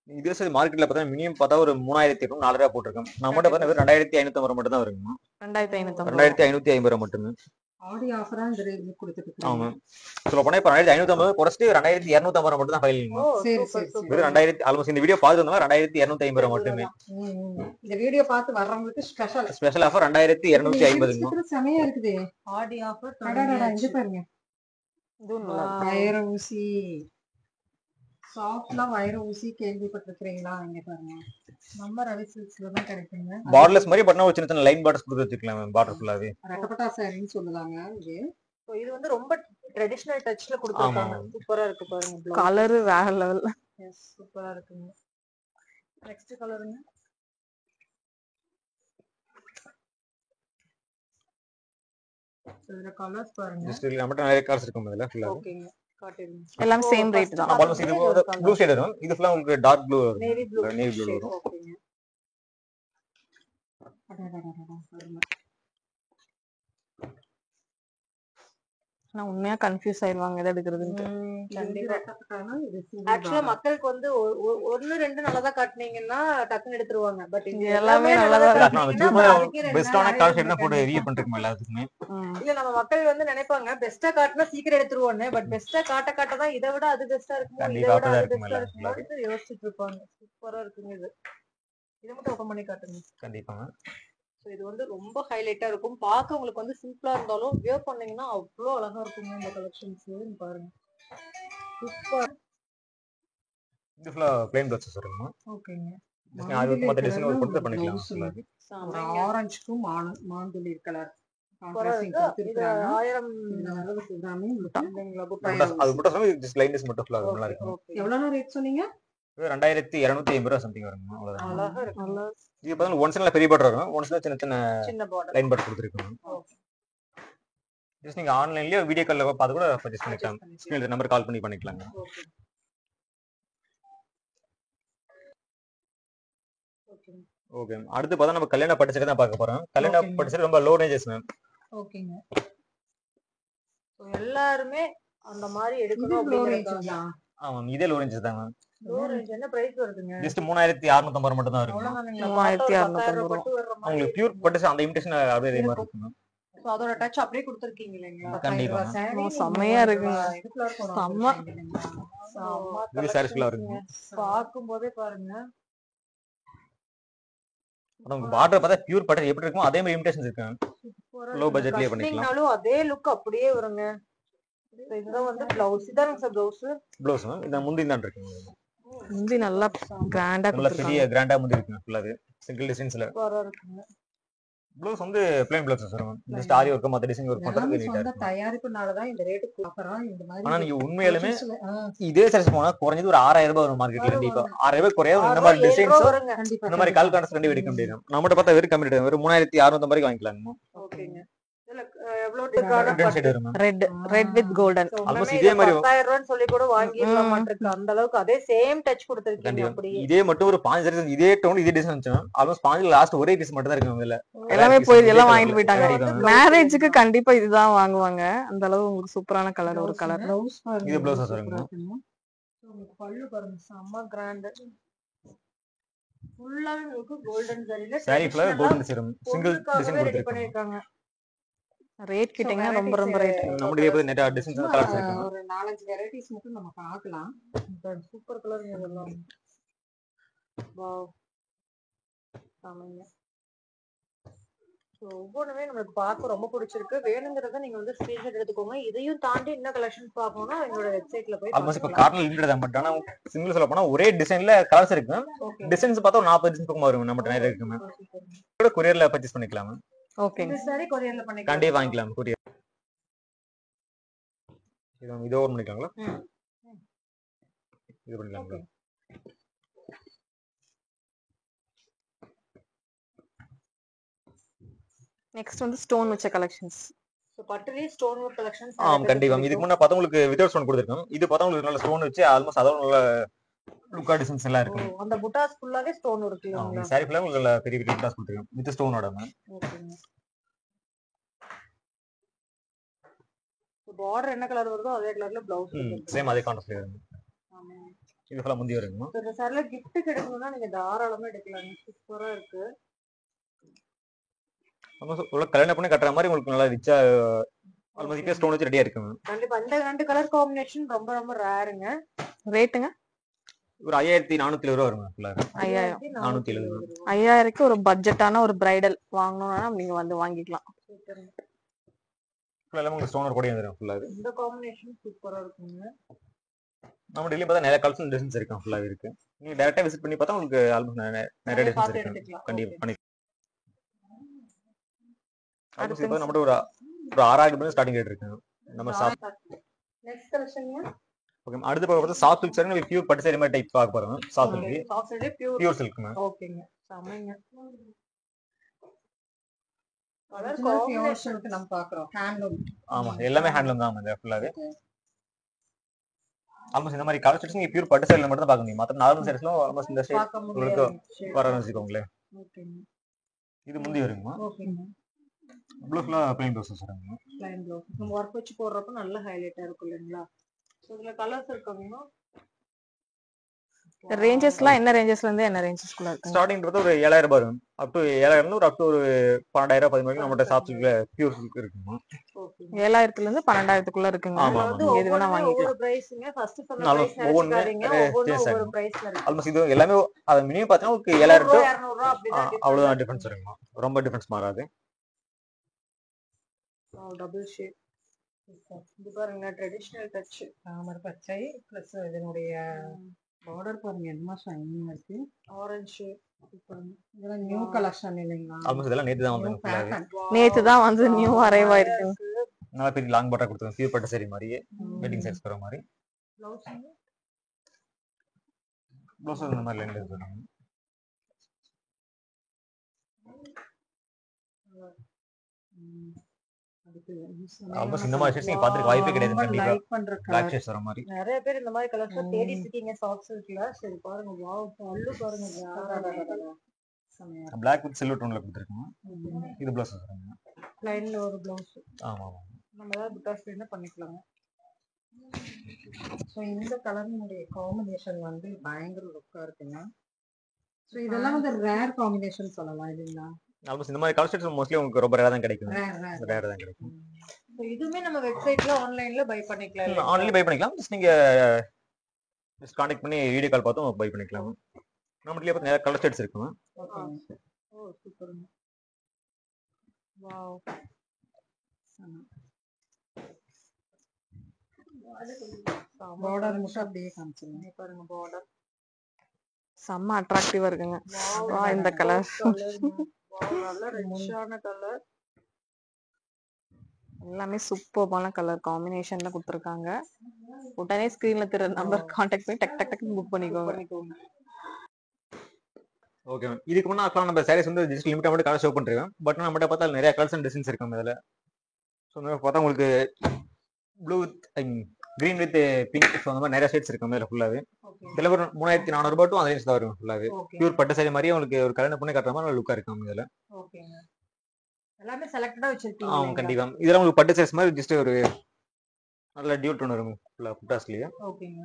இதே சார் மார்க்கெட்ல பார்த்தா மினிமம் பார்த்தா ஒரு 3800 4000 போட்டுருக்கோம். நம்மகிட்ட பார்த்தா 2550 மட்டும் தான் வருங்க. 2550 மட்டுமே. ஆடி ஆஃபரா இந்த ரேட்ல கொடுத்துட்டு இருக்கீங்க. ஆமா. சொல்ல போனா இப்ப 2550 குறைச்சிட்டு 2250 மட்டும் தான் ஃபைலிங். சரி சரி. வெறும் 2000 ஆல்மோஸ்ட் இந்த வீடியோ பார்த்து வந்தா 2250 மட்டுமே. இந்த வீடியோ பார்த்து வர்றவங்களுக்கு ஸ்பெஷல் ஆஃபர் 2250. செமையா இருக்குது. ஆடி ஆஃபர். அடடா இங்க பாருங்க. வைர ஊசி. சாஃப்ட்ல வைர ஊசி கேள்விப்பட்டிருக்கீங்களா? இங்க பாருங்க. நம்ம ரவி சில்க்ஸ்ல தான் கிடைக்குங்க. பார்டர்லெஸ் மாதிரி பட்டனா ஒரு சின்ன சின்ன லைன் பார்டர்ஸ் கொடுத்து வச்சுக்கலாம். பார்டர் ஃபுல்லாவே ரெட்டப்பட்டா சாரின்னு சொல்லுவாங்க இது. சோ இது வந்து ரொம்ப ட்ரெடிஷனல் டச்ல கொடுத்திருக்காங்க. சூப்பரா இருக்கு பாருங்க. கலர் வேற லெவல். எஸ் சூப்பரா இருக்குங்க. நெக்ஸ்ட் கலருங்க. இதுல கலர்ஸ் பாருங்க. ஜஸ்ட் நம்மட்ட நிறைய கலர்ஸ் இருக்கும் இதுல ஃபுல்லா. ஓகேங்க. காட்டுங்க. எல்லாம் சேம் ரேட் தான். ஆல்மோஸ்ட் இது ப்ளூ ஷேட் வரும். இது ஃபுல்லா உங்களுக்கு டார்க் ப்ளூ வரும். நேவி ப்ளூ வரும். ஓகேங்க. அடடடடடா பாருங்க. நான் உண்மையா கன்ஃபியூஸ் ஆயிடுவாங்க எதை எடுக்கிறதுன்னு. ஆக்சுவலா மக்களுக்கு வந்து ஒன்னு ரெண்டு நல்லதா காட்டுனீங்கன்னா டக்குன்னு எடுத்துருவாங்க. பட் இது எல்லாமே நல்லதா இருக்கு. பெஸ்டான கலர் ஷேட் தான் போட்டு ரிவ்யூ பண்ணிருக்கோம் எல்லாத்துக்குமே. இல்ல நம்ம மக்கள் வந்து நினைப்பாங்க பெஸ்டா காட்டினா சீக்கிரம் எடுத்துருவோன்னு. பட் பெஸ்டா காட்ட தான் இதை விட அது பெஸ்டா இருக்குமோ இதை விட அது பெஸ்டா இருக்குமோ யோசிச்சுட்டு இருப்பாங்க. சூப்பரா இருக்குங்க இது. இதை மட்டும் ஓபன் பண்ணி காட்டுங்க. கண்டிப்பாங்க. ஸோ இது வந்து ரொம்ப ஹைலைட்டா இருக்கும். பார்க்க உங்களுக்கு வந்து சிம்பிளா இருந்தாலும் வியர் பண்ணீங்கன்னா அவ்வளோ அழகா இருக்குங்க இந்த கலெக்ஷன்ஸ். பாருங்க சூப்பர். இது ஃபுல்லா ப்ளைன் ப்ளவுஸ் வருங்க. ஓகேங்க. மத்த டிசைன் ஒரு கொடுத்து பண்ணிக்கலாம். ஆரஞ்சுக்கும் மாந்துளி கலர் கான்ட்ராஸ்டிங் கொடுத்திருக்காங்க. 1000 சுதாமி அது மட்டும் ஜஸ்ட் லைன்ஸ் மட்டும் ஃபுல்லா நல்லா இருக்கும். எவ்வளவு ரேட் சொன்னீங்க? 2250 ரூபாய் சம்திங் வருங்க. அழகா இருக்கு. இது பார்த்தா ஒன் சைடுல பெரிய பார்டர் வரும். ஒன் சைடுல சின்ன பார்டர் லைன் பார்டர் கொடுத்திருக்காங்க. ஜஸ்ட் நீங்க ஆன்லைன்லயே வீடியோ கால்ல பார்த்து கூட பர்ச்சேஸ் பண்ணிக்கலாம். ஸ்கிரீன்ல நம்பர் கால் பண்ணி பண்ணிக்கலாங்க. ஓகே. அடுத்து பார்த்தா நம்ம கல்யாண பட்டு சேலை தான் பார்க்க போறோம். கல்யாண பட்டு சேலை ரொம்ப லோ ரேஞ்சஸ் மேம். ஓகேங்க. சோ எல்லாரும் அந்த மாதிரி எடுக்கணும் அப்படிங்கறதுங்க. ஆமா இதே லோ ரேஞ்சஸ் தான் மேம். லோ ரேஞ்ச் என்ன பிரைஸ் வருதுங்க? ஜஸ்ட் 3650 மட்டும் தான் இருக்கு. 3650. உங்களுக்கு பியூர் பட்டு அந்த இமிடேஷன் அப்படியே இதே மாதிரி இருக்கு மேம். சோ அதோட டச் அப்படியே கொடுத்திருக்கீங்க இல்லையா? கண்டிப்பா. செமையா இருக்குங்க. செம்ம. இது சாரீஸ்ல வருங்க. பாக்கும்போதே பாருங்க. உங்களுக்கு பார்டர் பார்த்தா பியூர் பட்டு எப்படி இருக்குமோ அதே மாதிரி இமிடேஷன்ஸ் இருக்கு. லோ பட்ஜெட்லயே பண்ணிக்கலாம். அதே லுக் அப்படியே வருங்க. இதுதான் வந்து ப்ளவுஸ். இதாங்க சார் ப்ளவுஸ் மேம். இந்த முந்தி தான் இருக்குங்க. முந்தி நல்லா கிராண்டா நல்ல பெரிய கிராண்டா முந்தி இருக்குங்க. ஃபுல்லாவே சிங்கிள் டிசைன்ஸ்ல சூப்பரா இருக்குங்க. ப்ளவுஸ் வந்து plain blouse sir ma'am. Just aari work மத்த டிசைன் ஒர்க் பண்றதுக்கு நீட்டா சொந்த இருக்கும். தயாரிப்புனால தான் இந்த ரேட்டுக்கு ஆஃபரா இந்த மாதிரி ஆனா நீங்க உண்மையாலுமே collections இதே சைஸ் போனா குறைஞ்சது ஒரு 6000 ரூபாய் வரும் மார்க்கெட்ல கண்டிப்பா. 6000 ரூபாய் குறையாது. இந்த மாதிரி டிசைன்ஸோ இந்த மாதிரி கால் கான்ட்ராஸ்ட் கண்டிப்பா எடுக்க முடியும். நம்மகிட்ட பார்த்தா வெறும் கம்மி ரேட் வெறும் 3600 வரைக்கும் வாங்கிக்கலாம். ஓகேங்க. இதுல எவ்வளவு ஷேட் வரும் ma'am. Red with golden. Almost இதே மாதிரி 10,000 ரூபான்னு சொல்லி கூட வாங்கிடலாம் மாட்டிருக்கு. அந்த அளவுக்கு அதே சேம் டச் கொடுத்திருக்கீங்க கண்டிப்பா. அப்படியே. இதே மட்டும் ஒரு 5 சாரீஸ் இதே டோன் இதே டிசைன் வந்துச்சு. ஆல்மோஸ்ட் 5 லாஸ்ட் ஒரே பீஸ் மட்டும் தான் இருக்கு இதுல. எல்லாமே போய் எல்லாம் வாங்கிட்டு போயிட்டாங்க. கண்டிப்பா. மேரேஜுக்கு கண்டிப்பா இதுதான் வாங்குவாங்க. அந்த அளவு உங்களுக்கு சூப்பரான கலர் ஒரு கலர். இது ப்ளவுஸ் சார். உங்களுக்கு பல்லு பாருங்க செம்ம கிராண்ட். ஃபுல்லாவே உங்களுக்கு கோல்டன் ஜரியில சாரி ஃபுல்லா golden serum single design ready கொடுத்திருக்காங்க. பண்ணிருக்காங்க. ரேட் கிட்டீங்கன்னா ரொம்ப ரொம்ப ரேட். நம்மளுடைய இப்ப நெட் டிசைன்ஸ் கலர்ஸ் இருக்கு. ஒரு 4-5 வெரைட்டிஸ் மட்டும் நம்ம பார்க்கலாம். சூப்பர் கலருங்க இதெல்லாம். வாவ். ஆமாங்க. சோ ஒவ்வொருமே நமக்கு பார்க்க ரொம்ப பிடிச்சிருக்கு. வேணுங்கிறத நீங்க வந்து ஸ்கிரீன்ஷாட் எடுத்துக்கோங்க. இதையும் தாண்டி இன்னும் கலெக்ஷன்ஸ் பார்க்கணும்னா எங்களோட வெப்சைட்ல போய் ஆல்மோஸ்ட் இப்ப கார்டன் லிமிட்டட் தான். பட் ஆனா சிங்கிள் சொல்ல போனா ஒரே டிசைன்ல கலர்ஸ் இருக்கு. டிசைன்ஸ் பார்த்தா ஒரு 40 டிசைன்ஸ் பக்கம் வரும். நம்ம நிறைய இருக்கு மேம். கூட கொரியர்ல பர்ச்சேஸ் பண்ணிக்கலாம் மேம். ஓகேங்க. சரி கொரியர்ல பண்ணிக்கலாம். கண்டிப்பா வாங்கிக்கலாம் கொரியர். இது ஓபன் பண்ணிக்கலாங்களா? இது பண்ணிக்கலாங்களா? நெக்ஸ்ட் வந்து ஸ்டோன் வச்ச கலெக்ஷன்ஸ். சோ பட்டுலயே ஸ்டோன் ஒர்க் கலெக்ஷன்ஸ் கண்டிப்பா. இதுக்கு முன்ன பார்த்தவங்களுக்கு வித்அவுட் ஸ்டோன் கொடுத்திருக்கோம். இது பார்த்தவங்களுக்கு நல்ல ஸ்டோன் வச்சு ஆல்மோஸ்ட் அதோட நல்ல லுக்கா டிசைன்ஸ் எல்லாம் இருக்கு. அந்த புட்டாஸ் ஃபுல்லாவே ஸ்டோன் ஒர்க் இல்லைங்களா? சாரி ஃபுல்லா உங்களுக்கு பெரிய பெரிய புட்டாஸ் கொடுத்திருக்கோம் வித் ஸ்டோனோட மேம். ஓகேங்க. பார்டர் என்ன கலர் வருதோ அதே கலர்ல ப்ளவுஸ் சேம் அதே கான்ட்ராஸ்ட்ல இருக்கு. ஆமா. இது ஃபுல்லா முந்தி வருங்க. இந்த சாரில gift கிடைக்கணும்னா நீங்க தாராளமா எடுக்கலாம். சூப்பரா இருக்கு. ஆல்மோஸ்ட் உள்ள கல்யாணம் பண்ணி கட்டற மாதிரி உங்களுக்கு நல்லா ரிச்சா ஆல்மோஸ்ட் இப்ப ஸ்டோன் வச்சு ரெடியா இருக்கு மேம். கண்டிப்பா இந்த ரெண்டு கலர் காம்பினேஷன் ரொம்ப ரொம்ப ரேருங்க. ரேட்டுங்க ஒரு 5470 ரூபாய் வரும் ஃபுல்லா. 5470. 5000க்கு ஒரு பட்ஜெட்டான ஒரு பிரைடல் வாங்கணும்னா நீங்க வந்து வாங்கிக்கலாம். ஃபுல்லா உங்களுக்கு ஸ்டோன் ஒர்க் கூட வந்துரும் ஃபுல்லா. இந்த காம்பினேஷன் சூப்பரா இருக்குங்க. நம்ம டெய்லி பார்த்தா நிறைய கலெக்ஷன் டிசைன்ஸ் இருக்கு ஃபுல்லா இருக்கு. நீங்க டைரக்டா விசிட் பண்ணி பார்த்தா உங்களுக்கு ஆல்மோஸ்ட் நிறைய டிசைன்ஸ் இருக்கு. கண்டிப்பா பண்ணி. அடுத்து இப்போ நம்ம ஒரு 6000 ரூபாய் ஸ்டார்டிங் ரேட் இருக்கு. நம்ம நெக்ஸ்ட் கலெக்ஷன்ங்க. ஓகே. அடுத்து பார்க்க சாஃப்ட் சில்க் சாரி நம்ம பியூர் பட்டு சாரி மாதிரி டைப் பார்க்க போறோம். Soft silk. Soft silk pure silk ma'am. ஓகேங்க. சமைங்க. கலர் காம்பினேஷனுக்கு நம்ம பார்க்கறோம். ஹேண்ட்லூம். ஆமா எல்லாமே ஹேண்ட்லூம் தான் இந்த ஃபுல்லாவே. ஆல்மோஸ்ட் இந்த மாதிரி கலர் செட்ஸ் நீங்க பியூர் பட்டு சாரில மட்டும் தான் பார்க்க முடியும். மத்த நார்மல் சாரீஸ்லாம் ஆல்மோஸ்ட் இந்த ஷேட் உங்களுக்கு வரணும் வெச்சுக்கோங்களே. ஓகேங்க. இது முந்தி வருமா? ஓகேங்க. ப்ளூஸ்ல ப்ளைன் ப்ளவுஸ் வச்சிருக்காங்க. Plain blouse. நம்ம வர்க் வச்சு போடுறப்ப நல்ல ஹைலைட்டா இருக்கும் இல்லைங்களா? சோ இதுல கலர்ஸ் இருக்காங்க. ரேஞ்சஸ்லாம் என்ன ரேஞ்சஸ்ல இருந்து என்ன ரேஞ்சஸ்க்குள்ள இருக்கு? ஸ்டார்டிங் வந்து ஒரு 7000 ரூபாய் வரும். அப் டு 7000 ல அப் டு ஒரு 12000 10 வரைக்கும் நம்மட்ட சாஃப்ட் சில்க்ல பியூர் சில்க் இருக்குமா. 7000ல இருந்து 12000க்குள்ள இருக்குங்க. ஆமா எது வேணா வாங்கிக்கலாம். ஒவ்வொரு பிரைஸ்ங்க ஃபர்ஸ்ட் சொன்ன பிரைஸ் நினைச்சுக்காதீங்க. ஒவ்வொரு பிரைஸ்ல இருக்கு. ஆல்மோஸ்ட் இது எல்லாமே அது மினிமம் பார்த்தா உங்களுக்கு 7000 டு 200 ரூபாய் அப்படிதான் அவ்வளவுதான் டிஃபரன்ஸ் இருக்குமா. ரொம்ப டிஃபரன்ஸ் மாறாது. Double shade. இது பாருங்க ட்ரெடிஷனல் டச். தாமரை பச்சை பிளஸ் இதனுடைய பார்டர் பாருங்க என்ன ஷைனிங்கா இருக்கு. ஆரஞ்சு. இதெல்லாம் நியூ கலெக்ஷன் இல்லைங்களா? ஆல்மோஸ்ட் இதெல்லாம் நேத்து தான் வந்தாங்க. நேத்து தான் வந்து நியூ அரைவ் ஆயிருக்கு. நல்லா பெரிய லாங் பாட்டா கொடுத்தாங்க. பியூர் பட்டு சாரி மாதிரியே வெட்டிங் சைஸ் வர மாதிரி. ப்ளவுஸ் இந்த மாதிரி லைன்ல இருக்கு. ஆல்மோஸ்ட் இந்த மாதிரி ஷேட்ஸ் நீங்க பாத்துக்க வாய்ப்பே கிடையாது. கண்டிப்பா பிளாக் ஷேட்ஸ் வர மாதிரி நிறைய பேர் இந்த மாதிரி கலர்ஸ் தேடி இருக்கீங்க சாஃப்ட் சில்க்ல. சரி பாருங்க. வாவ் பல்லு பாருங்க. பிளாக் வித் சில்வர் டோன்ல கொடுத்திருக்காங்க. இது ப்ளவுஸ் வச்சிருக்காங்க. லைன்ல ஒரு ப்ளவுஸ். ஆமா ஆமா. நம்ம ஏதாவது புட்டாஸ் வேணா பண்ணிக்கலாம். சோ இந்த கலரினுடைய காம்பினேஷன் வந்து பயங்கர லுக்கா இருக்குங்க. சோ இதெல்லாம் வந்து ரேர் காம்பினேஷன் சொல்லலாம் இல்லைங்களா? ஆல்மோஸ்ட் இந்த மாதிரி கலர் செட்ஸ் மோஸ்ட்லி உங்களுக்கு ரொம்ப ரேரா தான் கிடைக்கும். ரேரா தான் கிடைக்கும். சோ இதுமே நம்ம வெப்சைட்ல ஆன்லைன்ல பை பண்ணிக்கலாம். ஆன்லைன்ல பை பண்ணிக்கலாம். ஜஸ்ட் நீங்க ஜஸ்ட் கான்டாக்ட் பண்ணி வீடியோ கால் பார்த்து பை பண்ணிக்கலாம். நம்மகிட்ட இப்ப நிறைய கலர் செட்ஸ் இருக்குங்க. ஓ சூப்பர். வாவ். பார்டர் மட்டும் அப்படியே காமிச்சுங்க. பாருங்க பார்டர் செம்ம அட்ராக்டிவா இருக்குங்க. வா இந்த கலர். நல்ல ரிச்சான கலர். எல்லாமே சூப்பர்பான கலர் காம்பினேஷன்ல கொடுத்துருக்காங்க. உடனே ஸ்கிரீன்ல தெரிய நம்பர் கான்டாக்ட் பண்ணி டக் டக் டக் புக் பண்ணிக்கோங்க. Okay ma'am. இதுக்கு முன்னாடி ஆக்சுவலாக நம்ம சாரீஸ் வந்து ஜஸ்ட் லிமிட்டாக மட்டும் கலர் ஷோ பண்ணிருக்கோம். பட் நம்மகிட்ட பார்த்தா நிறைய கலர்ஸ் அண்ட் டிசைன்ஸ் இருக்கும் இதில். ஸோ பார்த்தா உங்களுக்கு blue with green with pink அந்த மாதிரி நிறைய ஷேட்ஸ் இருக்கும் இதில் ஃபுல்லாகவே. இதில் ஒரு 3400 டு அந்த ரேஞ்ச் தான் வரும் ஃபுல்லாகவே. பியூர் பட்டு சாரி மாதிரியே உங்களுக்கு ஒரு கல்யாணம் பண்ணி கட்டுற மாதிரி லுக்காக இருக்கும் இதில். ஓகேங்க. எல்லாமே செலக்டடா வச்சிருக்கீங்க. ஆமாம் கண்டிப்பா. இதெல்லாம் உங்களுக்கு பட்டு சாரீஸ் மாதிரி ஜஸ்ட் ஒரு நல்ல டியூட் டோன் வரும் ஃபுல்லாக புட்டாஸ்லேயே. ஓகேங்க.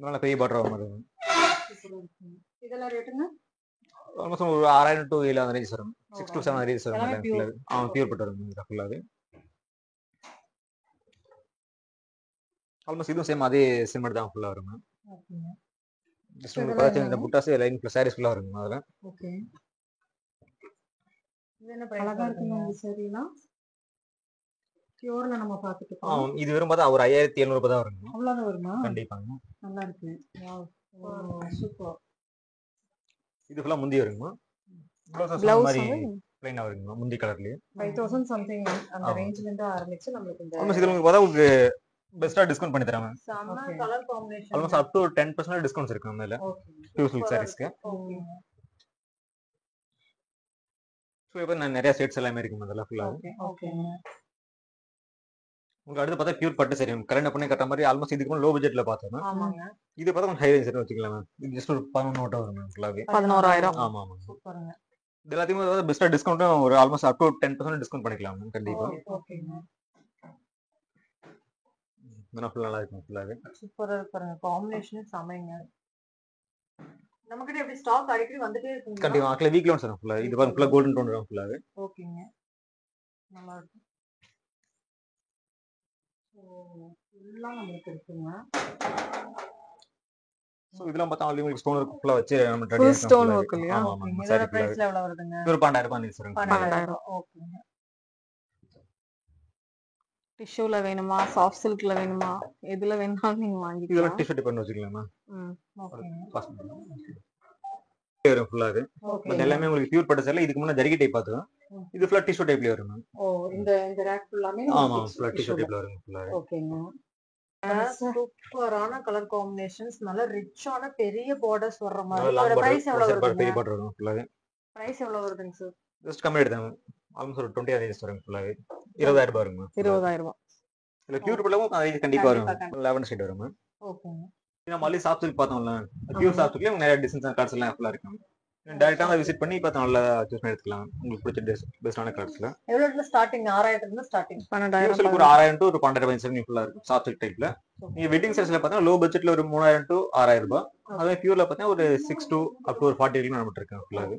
நல்ல பெரிய பார்டர் வர மாதிரி இருக்கும். இதெல்லாம் ரேட்டுங்க? ஆல்மோஸ்ட் ஒரு 6000 டு 7 அந்த ரேஞ்ச் வரும். 6 to 7 ரேஞ்ச் வரும் ஃபுல்லாகவே. பியூர் பட்டு வரும் இதில் ஃபுல்லாகவே. ஆல்மோஸ்ட் இதுவும் சேம் அதே சிமெண்ட் தான் ஃபுல்லா வரும். ஓகேங்க. ஜஸ்ட் உங்களுக்கு பார்த்தா இந்த புட்டாஸ் லைன் ப்ளஸ் சாரீஸ் ஃபுல்லா வரும் அதுல. ஓகே. இது என்ன பிரைஸ்? அழகா இருக்குங்க இந்த சாரீலாம். பியூர்ல நம்ம பார்த்துட்டு இருக்கோம். இது வெறும் பார்த்தா ஒரு 5700 தான் வரும். அவ்வளவுதான் வருமா? கண்டிப்பாங்க. நல்லா இருக்கு. Wow super. இது ஃபுல்லா முந்தி வருமா? ப்ளவுஸ் மாதிரி ப்ளைனா வருமா முந்தி கலர்லயே. 5000 சம்திங் அந்த ரேஞ்ச்ல இருந்து ஆரம்பிச்சு நமக்கு இந்த ஆல்மோஸ்ட் இது உங்களுக்கு பார்த்தா உங்களுக்கு பெஸ்டா டிஸ்கவுண்ட் பண்ணி தராங்க. செம்ம colour combination. Almost up to 10% discounts இருக்கு மேல. ஓகே. பியூர் சில்க் சாரீஸ்க்கு. ஓகேங்க. சோ இப்போ நிறைய செட்ஸ் எல்லாமே இருக்கு அதெல்லாம் ஃபுல்லா. ஓகேங்க. உங்களுக்கு அடுத்து பார்த்தா பியூர் பட்டு சாரி கல்யாணம் பண்ணி கட்டுற மாதிரி ஆல்மோஸ்ட் இதுக்கு லோ பட்ஜெட்ல பார்த்தோம். ஆமாங்க. இது பார்த்தா கொஞ்சம் ஹை ரேஞ்ச் வச்சுக்கலாம். இது ஜஸ்ட் ஒரு 11 நோட்டா வரும் ஃபுல்லாவே. 11000. ஆமா ஆமா. சூப்பர்ங்க. இது எல்லாத்தையும் பெஸ்டா டிஸ்கவுண்ட்டும் ஒரு ஆல்மோஸ்ட் அப் டு 10% டிஸ்கவுண்ட் பண்ணிக்கலாம் கண்டிப்பா. ஓகேங்க. நல்லா இருக்கும் ஃபுல்லாவே. சூப்பரா இருக்குங்க. காம்பினேஷன் செமைங்க. நமக்கிட்ட எப்படி ஸ்டாக் அடிக்கடி வந்துட்டே இருக்குங்க? கண்டிப்பா ஆக்ல வீக்லி ஒன்ஸ் வரும் ஃபுல்லா. இது பாருங்க ஃபுல்லா கோல்டன் டோன் வரும் ஃபுல்லாவே. ஓகேங்க. நல்லா இருக்கு. எல்லாம் நமக்கு இருக்குங்க. சோ இதெல்லாம் பார்த்தா ஆல்ரெடி உங்களுக்கு ஸ்டோன் ஒர்க் ஃபுல்லா வச்சு நம்ம ஃபுல் ஸ்டோன் ஒர்க் இல்லையா? ஆமா. இதோட பிரைஸ்ல எவ்வளவு வருதுங்க? ஒரு 12000 சொல்லுங்க. 12000. ஓகேங்க. டிஷ்யூல வேணுமா சாஃப்ட் சில்க்ல வேணுமா எதுல வேணாலும் நீங்க இதெல்லாம் வாங்கிக்கலாம். டி-ஷர்ட் பண்ணி வச்சுக்கலாமா? ஓகேங்க. வரும் ஃபுல்லாவே. பட் எல்லாமே உங்களுக்கு பியூர் பட்டு சாரில இதுக்கு முன்ன ஜரிகை டைப் பார்த்தோம். இது ஃபுல்லா டி-ஷர்ட் டைப்ல வரும். ஓ இந்த ரேக் ஃபுல்லாமே ஆமா ஃபுல்லா டி-ஷர்ட் டைப்ல வரும் ஃபுல்லாவே. ஓகேங்க. சூப்பரான கலர் காம்பினேஷன்ஸ் நல்ல ரிச்சான பெரிய பார்டர்ஸ் வர்ற மாதிரி. இதோட பிரைஸ் எவ்வளவு வருதுங்க? பெரிய பார்டர் வரும் ஃபுல்லாவே. பிரைஸ் எவ்வளவு வருதுங்க சார்? ஜஸ்ட் கம்மி எடுத்தாங்க. ஆல்மோஸ்ட் ஒரு 20 ரேஞ்ச் வரும் ஃபுல்லாவே. 20000 ரூபாய் வரும். 20000. இல்ல பியூர் பட்டுலவும் அது கண்டிப்பா வரும். 11 ஷேட் வரும். ஓகேங்க. நம்ம ஆல்ரெடி சாஃப்ட் சில்க் பார்த்தோம்ல. பியூர் சாஃப்ட் சில்க்ல நிறைய டிசைன்ஸ் அண்ட் கலர்ஸ் எல்லாம் ஃபுல்லா இருக்கு. டைரக்டா வந்து விசிட் பண்ணி பார்த்தா நல்லா சூஸ் பண்ணி எடுத்துக்கலாம். உங்களுக்கு பிடிச்ச பெஸ்டான கலர்ஸ்ல. எவ்வளவுல இருந்து ஸ்டார்டிங்? 6000 இருந்து ஸ்டார்டிங். 12000 ஒரு 6000 டு ஒரு 12000 ஃபுல்லா இருக்கும் சாஃப்ட் சில்க் டைப்ல. நீங்க வெட்டிங் சைஸ்ல பார்த்தா லோ பட்ஜெட்ல ஒரு 3000 டு 6000 ரூபாய். அதே பியூர்ல பார்த்தா ஒரு 6 to up to ஒரு 40 வரைக்கும் நம்மட்ட இருக்கு ஃபுல்லாவே.